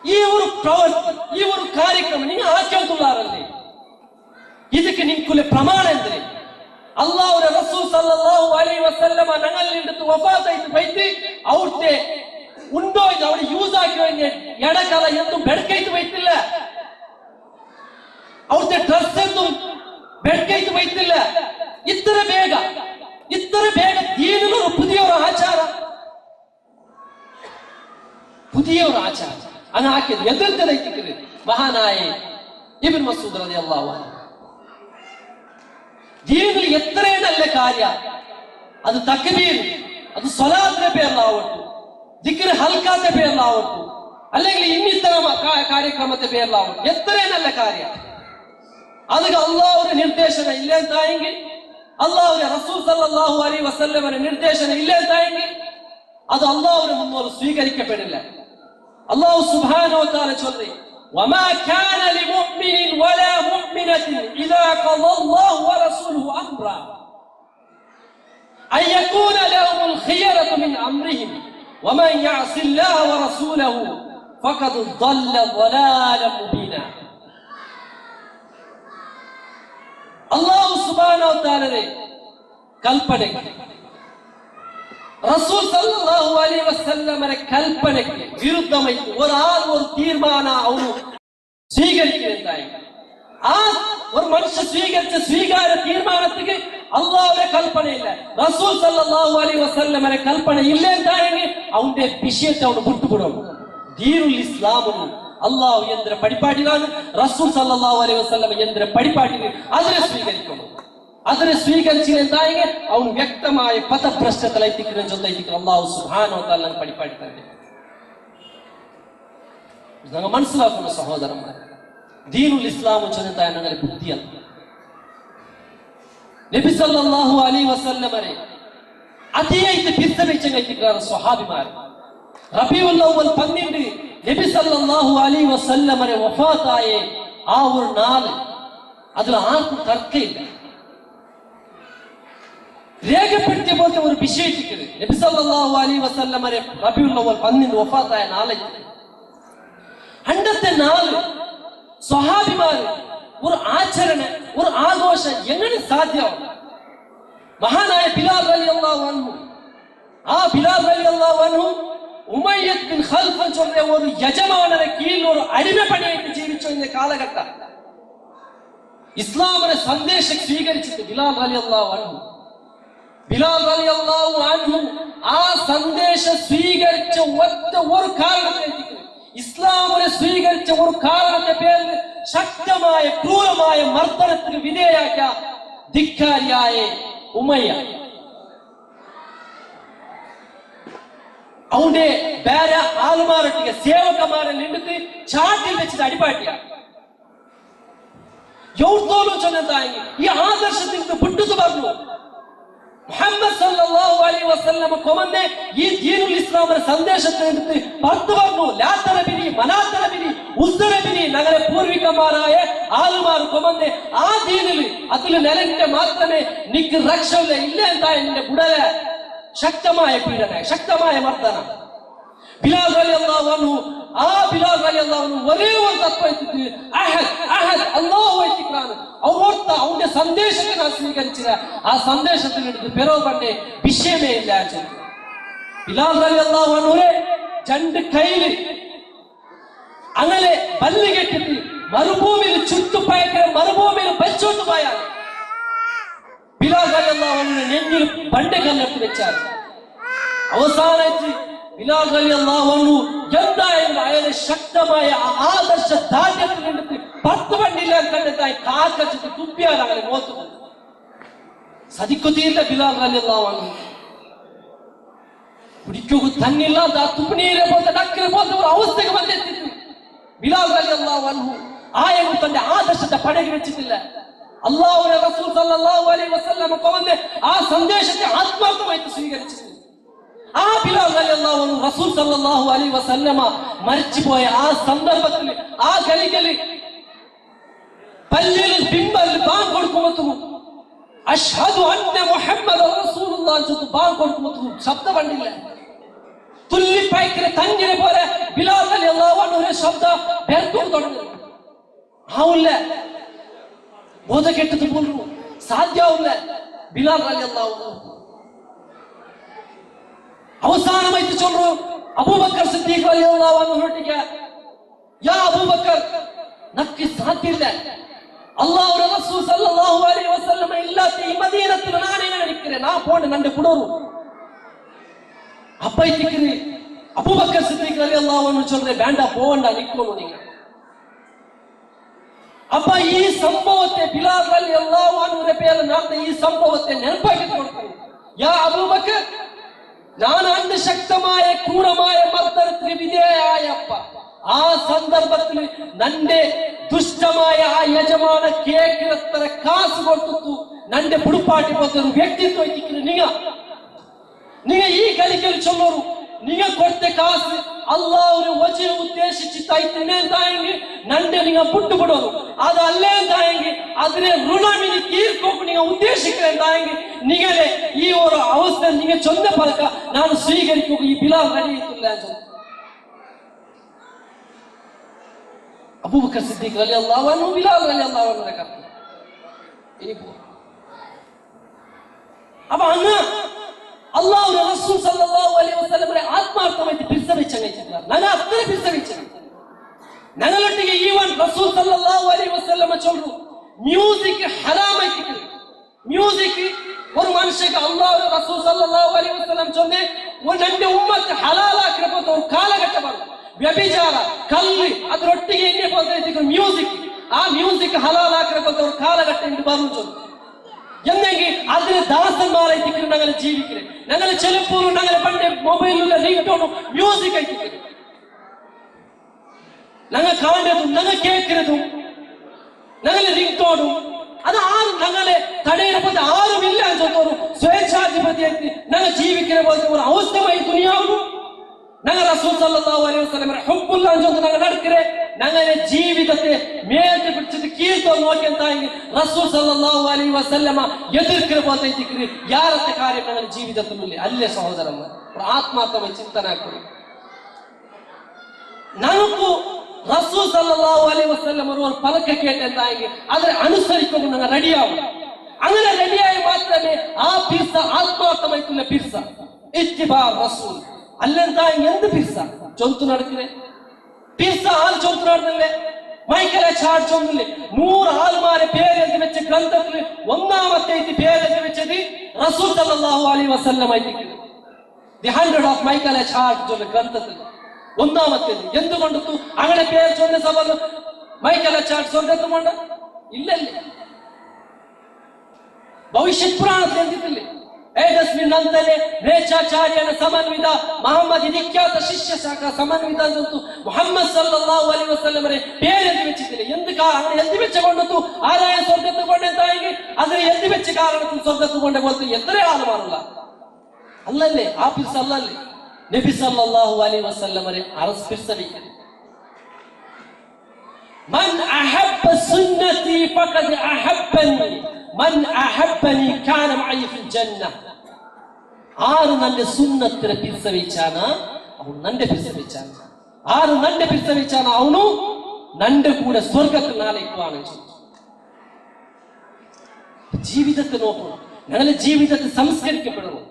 ഈ ഒരു പ്രവൃത്തി ഈ ഒരു കാര്യക്രമം നിങ്ങൾ ആക്കിയിട്ടുള്ളാറല്ലേ ಇದಕ್ಕೆ ನಿಂಕುಲೆ ಪ್ರಮಾಣ ಎಂದ್ರೆ ಅಲ್ಲಾಹ್ರ ರಸೂಲ್ ಸಲ್ಲಲ್ಲಾಹು ಅಲೈಹಿ ವಸಲ್ಲಮ ഞങ്ങളിലെടുത്ത് വഫാത്തായിട്ട് പോയിട്ട് അവിടുത്തെ ഉണ്ടോ ഇത് അവിടെ യൂസ് ആക്കി എടക്കാല എന്തും ബെഡ്കൈറ്റ് പോയിട്ടില്ല അവിടുത്തെ ഡ്രസ് എന്തും ബെഡ്കൈറ്റ് പോയിട്ടില്ല ഇത്ര ಬೇಗ ദീനിലൊരു പുതിയൊരു ആചാരം അങ്ങ് ആക്കിയത് എതിർത്തത് മഹാനായ ഇബ്നു മസ്ഊദ് റളിയല്ലാഹു അൻഹു ദീനിൽ എത്രയും നല്ല കാര്യം അത് തക്ബീർ അത് സ്വലാത്തിന്റെ പേരിലാവട്ടെ ദിക്ർ ഹൽക്കാന്റെ പേരിലാവട്ടെ അല്ലെങ്കിൽ ഇന്നിത്തരം കാര്യക്രമത്തെ പേരിലാവട്ടെ എത്രയും നല്ല കാര്യം അത് അല്ലാഹുവിന്റെ നിർദ്ദേശം ഇല്ലാതായെങ്കിൽ അല്ലാഹുവിന്റെ റസൂൽ സല്ലല്ലാഹു അലൈഹി വസല്ലമയുടെ നിർദ്ദേശം ഇല്ലാതായെങ്കിൽ അത് അല്ലാഹുവിന്റെ മുന്നിൽ സ്വീകരിക്കപ്പെടില്ല അല്ലാഹു സുബ്ഹാനഹു വ തആല ചൊല്ലി وما كان لمؤمن ولا مؤمنة إذا قضى الله ورسوله أمرا أن يكون لهم الخيرة من أمرهم ومن يعص الله ورسوله فقد ضل ضلالا مبينا الله سبحانه وتعالى കൽപ്പനയ്ക്ക് റസൂൽ സല്ലല്ലാഹു അലൈഹി വസല്ലമയുടെ കൽപ്പനയ്ക്ക് വിരുദ്ധമായി ഒരാൾ ഒരു തീരുമാനം അവന് സ്വീകരിക്കുകയുണ്ടായി ആ ഒരു മനുഷ്യ സ്വീകരിച്ച സ്വീകാര തീരുമാനത്തിന് അല്ലാഹുവിന്റെ കൽപ്പനയില്ല റസൂൽ സല്ലല്ലാഹു അലൈഹി വസല്ലമയുടെ കൽപ്പന ഇല്ല എന്തായെങ്കിൽ അവന്റെ വിഷയത്തെ അവന് വിട്ടുവിടും ദീനുൽ ഇസ്ലാമും അല്ലാഹു എന്തൊരു പഠിപ്പാട്ടിലാണ് റസൂൽ സല്ലല്ലാഹു അലൈഹി വസല്ലമ എന്തൊരു പഠിപ്പാട്ടിന് അതിനെ സ്വീകരിക്കണം അതിനെ സ്വീകരിച്ചില്ല എന്തായെങ്കിൽ അവന് വ്യക്തമായ പദഭ്രഷ്ടത്തിലെത്തിക്കുന്ന ജೊತೆಗೆ അല്ലാഹു സുബ്ഹാനഹു വ തആല പഠിപ്പാട്ടിട്ടുണ്ട് നിങ്ങൾ മനസ്സിലാക്കുന്ന സഹോദരന്മാർ ദീനുൽ ഇസ്ലാം ചൊല്ലുന്ന ഞങ്ങളുടെ ബുദ്ധിയാണ് നബി സല്ലല്ലാഹു അലൈഹി വസല്ലമരെ അതിയായിട്ട് പിന്തുണച്ചിരിക്കുന്ന സ്വഹാബിമാർ റബീഉൽ അവ്വൽ 12 നബി സല്ലല്ലാഹു അലൈഹി വസല്ലമരെ വഫാത്തായ ആ ഒരു നാൾ അതിൽ ആർക്കും തർക്കമില്ല രേഖപ്പെടുത്തിയ പോലത്തെ ഒരു വിഷയത്തിക്ക് നബി സല്ലല്ലാഹു അലൈഹി വസല്ലമരെ റബീഉൽ അവ്വൽ 12 വഫാത്തായ നാളായി അണ്ടത്തെ നാല് സ്വഹാബിമാര് ഒരു ആചരണ ഒരു ആഘോഷം എങ്ങനെ സാധ്യമാണ് മഹാനായ ബിലാൽ റളിയല്ലാഹു അൻഹു ആ ബിലാൽ റളിയല്ലാഹു അൻഹു ഉമയ്യത്ത് ബിൻ ഖൽഫ് ചൊല്ലിയ ഒരു യജമാനന്റെ കീഴിൽ ഒരു അടിമപ്പണിയായിട്ട് ജീവിച്ച കാലഘട്ടം ഇസ്ലാമിന്റെ സന്ദേശം സ്വീകരിച്ചിട്ട് ബിലാൽ റളിയല്ലാഹു അൻഹു ആ സന്ദേശം സ്വീകരിച്ച ഒറ്റ ഒരു കാരണത്തിലേക്ക് ഇസ്ലാമിനെ സ്വീകരിച്ച ഒരു കാരണത്തെ പേരിൽ ശക്തമായ ക്രൂരമായ മർദ്ദനത്തിന് വിധേയാക്കിയ ധിക്കാരിയായ ഉമയ്യ അവന്റെ വേറെ ആളുമാരൊക്കെ സേവകന്മാരെ നിന്നിട്ട് ചാട്ടിൽ വെച്ചിട്ട് അടിപാട്ടിയ എവിടത്തോളം ചെന്നെത്തായെങ്കിൽ ഈ ആദർശത്തിൽ വിട്ടു പറഞ്ഞു മുഹമ്മദ് സല്ലല്ലാഹു അലൈഹി വസല്ലം കൊമന്നെ ഈ ദീനുൽ ഇസ്ലാമിന്റെ സന്ദേശത്തെ എടുത്ത് പത്ത് പറഞ്ഞു ലാത്തറബിനി മനാത്തറബിനി ഉസ്തറബിനി ഞങ്ങളെ പൂർവികന്മാരായ ആളുമാർ കൊമന്നെ ആ ദീനിൽ അതിൽ നിലനിന്റെ മാത്രമേ നിക്ക് രക്ഷയില്ല ഇല്ല എന്താ എന്റെ ഉടലെ ശക്തമായ പീഡന ശക്തമായ മർദ്ദനം. ബിലാൽ റളിയല്ലാഹു അൻഹു ആ ബിലാൽ റളിയല്ലാഹു അൻഹു ഒരേ ഒരു തത്വത്തിൽ അഹദ് അഹദ് അല്ലാഹു വൈത്തിഖാൻ അവർക്ക് അവന്റെ സന്ദേശത്തെ ഞാൻ സ്വീകരിച്ചില്ല. ആ സന്ദേശത്തിൽ എടുത്ത് പിറവന്റെ വിഷയമേ ഇല്ല. ബിലാൽ റളിയല്ലാഹു അൻഹുരെ രണ്ട് കയ്യില് അങ്ങനെ പല്ല് കെട്ടിട്ട് മരുഭൂമിയിൽ ചുറ്റുപയക്കര മരുഭൂമിയിൽ പരിച്ചോട്ട് പോയാൽ ബിലാൽ റളിയല്ലാഹു അൻഹു നെഞ്ഞിൽ പണ്ട് കല്ലെടുത്ത് വെച്ചാൽ അവസാനമായിട്ട് ബിലാൽ റളിയല്ലാഹു അൻഹു എന്തായാലും അയാളെ ശക്തമായ ആദർശ ദാർഢ്യത്തിൽ എടുത്ത് 10 വണ്ടിയില്ല കണ്ടെത്തായി കാക്കച്ചിട്ട് തുപ്പിയാൽ അങ്ങനെ മോത്തു സതിക്കുത്തിയില്ല. ബിലാൽ റളിയല്ലാഹു അൻഹു കുടിക്കുക തന്നില്ലാത്ത ആ തുപ്പിനീരെ പോലത്തെ ഡക്കിനെ പോലത്തെ ഒരു അവസ്ഥക്ക് വന്നെത്തിച്ചു. ബിലാൽ റളിയല്ലാഹു അൻഹു ആയങ്ങൾ തന്റെ ആദർശത്തെ പടകി വെച്ചിട്ടില്ല. അല്ലാഹുവിന്റെ റസൂൽ സല്ലല്ലാഹു അലൈഹി വസല്ലം കൊമന്റെ ആ സന്ദേശത്തെ ആത്മാർത്ഥമായിട്ട് സ്വീകരിച്ചിട്ടുണ്ട്. ആ ബിലാൽ റളിയല്ലാഹു അൻഹു റസൂൽ സല്ലല്ലാഹു അലൈഹി വസല്ലമ മരിച്ചുപോയ ആ സന്ദർഭത്തിൽ ആ കളികളിൽ പള്ളിയിൽ ബിംബൽ ബാങ്ക് കൊടുക്കുമ്പോൾ അഷ്ഹദു അന്ന മുഹമ്മദ റസൂലുള്ളാഹി എന്ന് ബാങ്ക് കൊടുക്കുമ്പോൾ ശബ്ദം കണ്ടില്ല. തുള്ളിപ്പയക്കിന് തങ്ങിനെ പോലെ ബിലാൽ റളിയല്ലാഹു അൻഹുവിന്റെ ശബ്ദം ബെർക്കും തുടങ്ങി. ആവില്ല ബോധ കെട്ടത് പോലും സാധ്യമാവില്ല. ബിലാൽ റളിയല്ലാഹു അൻഹു അവസാനമായിട്ട് ചൊല്ലു അബൂബക്കർ സിദ്ദീഖ് റളിയല്ലാഹു അൻഹുട്ടിക്ക് യാ അബൂബക്കർ നക്ക് സാധ്യല്ല അല്ലാഹുവിന്റെ റസൂൽ സല്ലല്ലാഹു അലൈഹി വസല്ലം ഇല്ലാത്ത ഈ മദീനത്തിൽ ഞാൻ എങ്ങനെ നിൽக்கிறேன் நான் போണ് കണ്ട് കുടറു അപ്പൈത്തിക്ക് അബൂബക്കർ സിദ്ദീഖ് റളിയല്ലാഹു അൻഹു ചൊല്ലേ വേണ്ട പോവണ്ട നിൽക്കുന്നു നിങ്ങൾ. അപ്പൊ ഈ സംഭവത്തെ ബിലാൽ റളിയല്ലാഹു അൻഹുവിന്റെ പേരിൽ നടന്ന ഈ സംഭവത്തെ നെനപ്പാക്കി കൊടുക്കുന്നു. യാ അബൂബക്കർ ഞാൻ അന്ന് ശക്തമായ ക്രൂരമായ മർദ്ദനത്തിന് വിധേയയായപ്പ ആ സന്ദർഭത്തിൽ നന്റെ ദുഷ്ടമായ ആ യജമാന കേക്കിരത്ര കാസ് കൊടുത്തു നന്റെ പുടുപ്പാട്ടി പോലത്തെ ഒരു വ്യക്തിത്വം ഇരിക്കുന്നു. നിങ്ങൾ ഈ കളിക്കൽ ചൊല്ലു നിങ്ങൾ കൊടുത്ത കാസ് അള്ളാഹുവിനെ വചനം ഉദ്ദേശിച്ച് തയ്യുന്നെങ്കിൽ നന്റെ നിങ്ങൾ പുട്ടുപെടുന്നു. അതല്ലേ എന്തായെങ്കിൽ അതിനെ ಋಣമിനി തീർക്കും നിങ്ങൾ ഉദ്ദേശിക്കുന്നെങ്കിൽ നിങ്ങളെ ഈ ഒരു അവസ്ഥ നിങ്ങൾ ചൊന്ന പറക്ക ഞാൻ സ്വീകരിക്കുക ഈ ബിലാൽ കഴിയത്തില്ല. അബൂബക്കർ സിദ്ദീഖ് റളിയല്ലാഹു അൻഹു ബിലാൽ റളിയല്ലാഹു അൻഹുവിനെ കണ്ടു. ഇനി പോ അപ്പൊ അങ്ങ് അല്ലാഹുവിന്റെ റസൂൽ സല്ലല്ലാഹു അലൈഹി വസല്ലമയെ ആത്മാർത്ഥമായിട്ട് പിരിസവിച്ചങ്ങയിട്ടില്ല. ഞാൻ അത്ര പിരിസവിച്ചു ഞങ്ങളൊട്ടിಗೆ ഈവൻ റസൂൽ സല്ലല്ലാഹു അലൈഹി വസല്ലമ ചൊല്ലു മ്യൂസിക് ഹറാമായിട്ട് മ്യൂസിക് ഒരു മനുഷ്യക്ക് അല്ലാഹുവിന്റെ റസൂൽ സല്ലല്ലാഹു അലൈഹി വസല്ലം ചൊന്നെ നന്റെ ഉമ്മത്ത് ഹലാലാക്കിയപ്പോൾ ഒരു കാലഘട്ടമാണ് വ്യഭിചാര കല്ല് അതിനൊട്ടിಗೆ എന്നെ പോലത്തെ മ്യൂസിക് ആ മ്യൂസിക് ഹലാലാക്കിയപ്പോൾ ഒരു കാലഘട്ടം ഉണ്ട് പറഞ്ഞു ചൊല്ലു എന്നെങ്കിൽ അതിന് ദാസന്മാരായിട്ട് ഞങ്ങൾ ജീവിക്കുന്നത്. ഞങ്ങൾ ചിലപ്പോഴും ഞങ്ങളെ പണ്ട് മൊബൈലിലുള്ള റിംഗ് ടോണും മ്യൂസിക് ആയിട്ട് ഞങ്ങൾ കാണുന്നതും ഞങ്ങൾ കേൾക്കുന്നതും ഞങ്ങൾ റിംഗ് ടോണും അത് ആരും ഞങ്ങളെ തടയിടപ്പത് ആരുമില്ല എന്ന് ചൊന്നോറും സ്വേച്ഛാധിപതിയായിട്ട് ഞങ്ങൾ ജീവിക്കുന്ന പോലത്തെ ഒരു അവസ്ഥമായി ദുനിയാവുന്നു. ഞങ്ങൾ റസൂൽ സല്ലല്ലാഹു അലൈഹി വസല്ലമയെ ഹുബ്ബുല്ല എന്ന് ചൊന്ന് ഞങ്ങൾ നടക്കരെ ഞങ്ങളുടെ ജീവിതത്തെ മേൽക്ക് പിടിച്ചിട്ട് കീഴ്ത്തോ നോക്കിയെന്തായെങ്കിൽ റസൂൽ സല്ലല്ലാഹു അലൈഹി വസല്ലമ എതിർക്കുന്ന പോലത്തെ യാരത്തെ കാര്യം ഞങ്ങളുടെ ജീവിതത്തിനുള്ളിൽ അല്ലേ സഹോദരന്മാർ ആത്മാർത്ഥമായി ചിന്തനാക്കുന്നു. നമുക്ക് റസൂൽ സല്ലല്ലാഹു അലൈഹി വസല്ലം ഒരു പലക്കെ കേട്ട് എന്തായെങ്കിൽ അതിനെ അനുസരിക്കുമ്പോൾ ഞങ്ങൾ റെഡിയാവും. അങ്ങനെ റെഡിയായി മാത്രമേ ആ പിർസ ആത്മാർത്ഥമായിട്ടുള്ള പിർസ ഇത്തിബാ റസൂൽ അല്ലെന്താ എന്ത് പിർസ ചൊന്തു നടക്കുന്നേ പിർസ ആൾ ചൊന്തു നടന്നില്ലേ മൈക്കലെ ചാട് ചൊന്നില്ലേ 100 ആൾമാരെ പേരെഴുതി വെച്ച ഗ്രന്ഥത്തിൽ ഒന്നാമത്തെ പേരെഴുതി വെച്ചത് റസൂൽ സല്ലല്ലാഹു അലൈഹി വസല്ലം ആയിരിക്കും. ദി 100 ഓഫ് മൈക്കലെ ചാട് ചൊന്ന ഗ്രന്ഥത്തിൽ ഒന്നാമത്തേത് എന്തുകൊണ്ടു അങ്ങനെ പേര് ചൊന്ന സഭ മൈക്കലെ ചാട് സ്വർഗത്തുമുണ്ട് ഇല്ലല്ലേ ഭവിഷ്യത് പുരാണത്തിൽ എന്തിട്ടില്ലേ ಏದಸ್ಮಿನ್ನಂತಲೇ ರೇಚಾಚಾರ್ಯನ ಸಮನ್ವಿತ ಮಹಮ್ಮದ್ ವಿಖ್ಯಾತ ಶಿಷ್ಯ ಶಾಖ ಸಮನ್ವಿತ ಅಂತೂ ಮುಹಮ್ಮದ್ ಸಲ್ಲಲ್ಲಾಹು ಅಲೈಹಿ ವಸಲ್ಲಮರೆ പേരെഴുതി വെച്ചിട്ടില്ല. എന്ത് അങ്ങനെ എഴുതി വെച്ചുകൊണ്ടു ആരായ സ്വർഗത്ത് കൊണ്ടെത്തായെങ്കിൽ അതിനെ എത്തിവെച്ച കാരണത്തിൽ സ്വർഗത്ത് കൊണ്ട് പോലത്തെ എത്ര ആളുമാണുള്ള അല്ലല്ലേ? ആ പിർസ അല്ലല്ലേ? നബി സല്ലല്ലാഹു അലൈഹി വസല്ലമയെ അറസ്പിർസവിക്കുന്നു. മൻ അഹബ്ബ സുന്നതി ഫഖദ് അഹബ്ബനി മൻ അഹബ്ബനി കാന മഅയി ഫിൽ ജന്ന. ആര് നന്റെ സുന്നത്തിനെ പിർസവിച്ചാണ് അവನು നന്റെ പിർസവിച്ചാണ്. ആര് നന്റെ പിರ್ಸವಿಚಾನ ಅವನು നന്റെ കൂടെ സ്വർഗ്ഗത്തിൽ നാളേക്കുവാണ്. ജീവിതത്തെ നോക്കണം, ഞങ്ങളുടെ ജീവിതത്തെ സംസ്കരിക്കപ്പെടണം.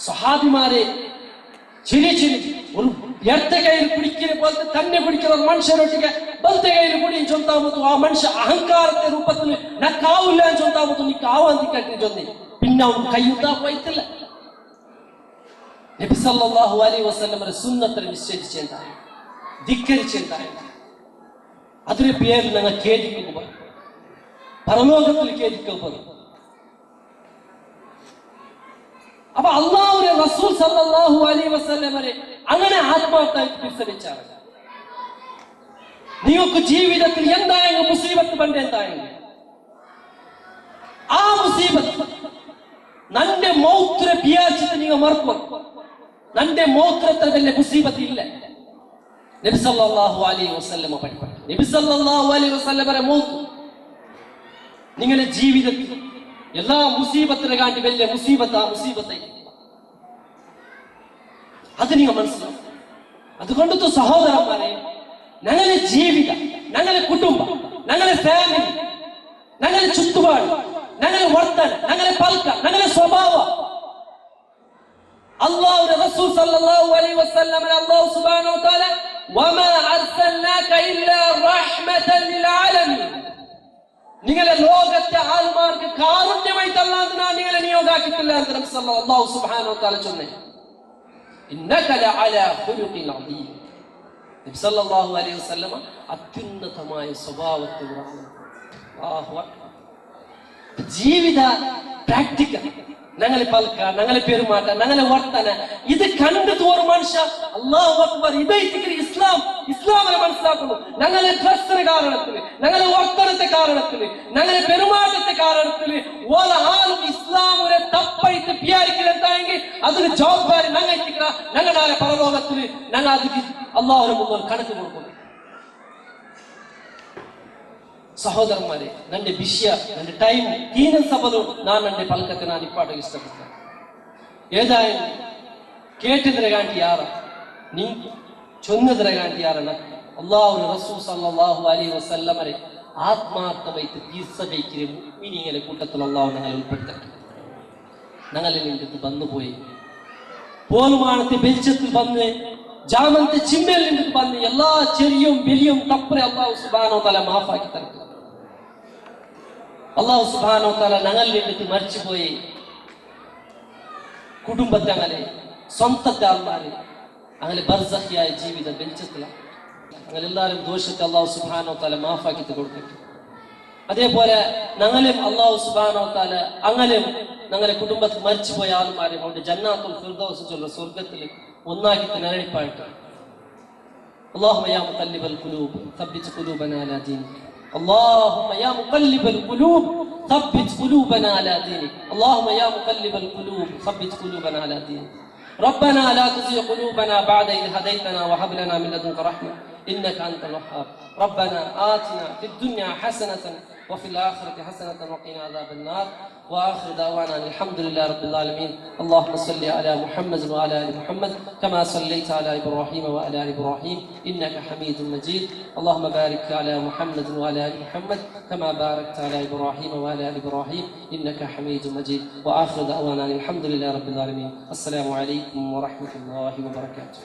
സഹാബിമാരെ ചിരി ഒരു ಎರ್ತ ಕೈಯಲ್ಲಿ ಕುಡಿಕಿನ ಬೋಲ್ತೆ ತನ್ನೆ ಕುಡಿಕಿರೋ ಮನುಷ್ಯರೊಟ್ಟಿಗೆ ಬಲ್ತೆ ಕೈಯಲ್ಲಿ ಕುಡಿ ಅಂತ ಚೊಂತಾಮತ್ತು ಆ ಮನುಷ್ಯ ಅಹಂಕಾರತೆ ರೂಪದಲ್ಲಿ ನಾ ಕಾವಿಲ್ಲ ಅಂತ ಚೊಂತಾಮತ್ತು ನೀ ಕಾವು ಅಂತ ಕಟ್ಟಿ ಜೊಂದಿ ಪಿನ್ನ ಅವನು ಕೈ ಉದ್ದಾಪೋಯ್ತಿಲ್ಲ. നബി സല്ലല്ലാഹു അലൈഹി വസല്ലമയുടെ സുന്നത്തിനെ നിശ്ചയിച്ചെന്തായി ധിക്കരിച്ചെന്തായി അതിന്റെ പേരിൽ ഞങ്ങൾ ഖേദിക്കുക, പരലോകത്തിൽ ഖേദിക്കപ്പെടും. അപ്പൊ അള്ളാഹുവിന്റെ റസൂൽ സല്ലല്ലാഹു അലൈഹി വസല്ലമയെ അങ്ങനെ ആത്മാർത്ഥമായി പിർസവിച്ചാണ്. നിങ്ങൾക്ക് ജീവിതത്തിൽ എന്തായെങ്കിൽ മുസീബത്ത് പണ്ട് എന്തായെങ്കിൽ ആ മുസീബത്ത് നന്റെ മൗത്തിനെ പിയാച്ചിട്ട് നിങ്ങൾ മറക്കും. നന്റെ മൗത്രത്തിൽ വലിയ മുസീബത്ത് ഇല്ല. നബി സല്ലല്ലാഹു അലൈഹി വസല്ലമ പഠിപ്പിച്ചു. നബി സല്ലല്ലാഹു അലൈഹി വസല്ലമയുടെ മൗത്ത് നിങ്ങളുടെ ജീവിതത്തിൽ എല്ലാ മുസീബത്തിനെ കാട്ടി വലിയ മുസീബത്ത് ആ മുസീബത്തെ അത് നിങ്ങൾ മനസ്സിലാവും. അതുകൊണ്ടത്തെ സഹോദരന്മാരെ, ഞങ്ങളുടെ ജീവിതം, ഞങ്ങളുടെ കുടുംബം, ഞങ്ങളുടെ ഫാമിലി, ഞങ്ങളുടെ ചുറ്റുപാട്, ഞങ്ങളുടെ വർത്തന, ഞങ്ങളുടെ പൽക്ക, ഞങ്ങളുടെ സ്വഭാവം അല്ലാഹുവിന്റെ റസൂൽ സല്ലല്ലാഹു അലൈഹി വസല്ലം അല്ലാഹു സുബ്ഹാനഹു വ തആല വമാ അർസൽനാക ഇല്ലാ റഹ്മതൻ ലിൽ ആലമീൻ നിങ്ങളെ ലോകത്തെ ആൾമാർക്ക് കാരുണ്യമായിട്ടല്ലാതെ ഞാൻ നിങ്ങളെ നിയോഗിച്ചിട്ടില്ല എന്ന് നബി സല്ലല്ലാഹു സുബ്ഹാനഹു വ തആല ചൊന്നു. ഇന്നക ലഅലാ ഖുലുഖിൻ അദീം. നബി സല്ലല്ലാഹു അലൈഹി വസല്ലം അത്യുന്നതമായ സ്വഭാവത്തിലാണ്. അല്ലാഹു അക്ബർ. ജീവിത പ്രാക്ടിക്കൽ ഞങ്ങളെ പൽക്ക, ഞങ്ങളെ പെരുമാറ്റ, ഞങ്ങളെ വർത്തന ഇത് കണ്ടിട്ട് ഒരു മനുഷ്യ അല്ലാഹു അക്ബർ ഇതായിട്ട് ഇസ്ലാമിനെ മനസ്സിലാക്കുന്നു. ഞങ്ങളെ ഡ്രസ്സിന്റെ കാരണത്തിൽ, ഞങ്ങളെ വർത്തനത്തെ കാരണത്തിൽ, ഞങ്ങളെ പെരുമാറ്റത്തെ കാരണത്തിൽ ഒരാളും ഇസ്ലാമിനെ തപ്പായിട്ട് പിയാരിക്കില്ലെങ്കിൽ അതിന് ജവാബ്ദാരി ഞങ്ങൾ എത്തിക്കുക. ഞങ്ങളുടെ പരലോകത്തിൽ ഞങ്ങൾ അതിന് അല്ലാഹുവിന് മുന്നിൽ കണക്ക് കൊടുക്കുന്നു. സഹോദരന്മാരെ, ನನ್ನ ವಿಷಯ, ನನ್ನ ಟೈಮ್ ತೀನ ಸಭಲು ನಾನು ನನ್ನ ಪಲ್ಕಕ್ಕೆ ನಾನು ಇಪ್ಪಾಟಕ್ಕೆ ಇಷ್ಟಪಡ್ತೇನೆ. ഏതായാലും കേട്ടതിനെ കാട്ടി യാറ നീ ചൊന്നതിനെ കാട്ടി യാറന അല്ലാഹുവിന്റെ റസൂൽ സല്ലല്ലാഹു അലൈഹി വസല്ലമയെ ആത്മാർത്ഥമായിട്ട് തീർച്ചയായും മുഅ്മിനീങ്ങളുടെ കൂട്ടത്തിൽ അല്ലാഹു ഞങ്ങളെ ഉൾപ്പെടുത്തട്ടെ. ഞങ്ങളിൽ നിന്നിട്ട് വന്നുപോയി പോലുമാണത്തെ വെളിച്ചത്തിൽ വന്ന് ജാമത്തെ ചിമ്മയിൽ നിന്നിട്ട് വന്ന് എല്ലാ ചെറിയും വലിയും തപ്പറെ അല്ലാഹു സുബ്ഹാനഹു വ തആല മാഫാക്കി തരട്ടെ. അല്ലാഹു സുബ്ഹാനഹു വ തആല ഞങ്ങളിൽ നിന്നിട്ട് മരിച്ചുപോയി കുടുംബത്തെ അങ്ങനെ സ്വന്തത്തെ ആൾമാരെ അങ്ങനെ ബർസഖിയായ ജീവിത വെളിച്ചത്തിലാണ്. അങ്ങനെ എല്ലാവരും ദോഷത്തെ അല്ലാഹു സുബ്ഹാനഹു വ തആല മാഫാക്കി കൊടുക്കട്ടെ. അതേപോലെ ഞങ്ങളും അല്ലാഹു സുബ്ഹാനഹു വ തആല അങ്ങനെ ഞങ്ങളുടെ കുടുംബത്തിൽ മരിച്ചുപോയ ആൾമാരെ കൊണ്ട് ജന്നാത്തുൽ ഫിർദൗസ് ചൊല്ലുന്ന സ്വർഗ്ഗത്തിൽ ഒന്നാക്കി നിലനിൽപ്പായിട്ട്. اللهم يا مقلب القلوب ثبت قلوبنا على دينك. اللهم يا مقلب القلوب ثبت قلوبنا على دينك. اللهم يا مقلب القلوب ثبت قلوبنا على دينك. ربنا لا تزغ قلوبنا بعد إذ هديتنا وهب لنا من لدنك رحمة إنك أنت الوهاب. ربنا آتنا في الدنيا حسنة وفي الآخرة حسنة وقنا عذاب النار. وآخر دعوانا الحمد لله رب العالمين. اللهم صل على محمد وعلى آل محمد كما صليت على إبراهيم وعلى آل إبراهيم إنك حميد مجيد. اللهم بارك على محمد وعلى آل محمد كما باركت على إبراهيم وعلى آل إبراهيم إنك حميد مجيد. وآخر دعوانا الحمد لله رب العالمين. السلام عليكم ورحمة الله وبركاته.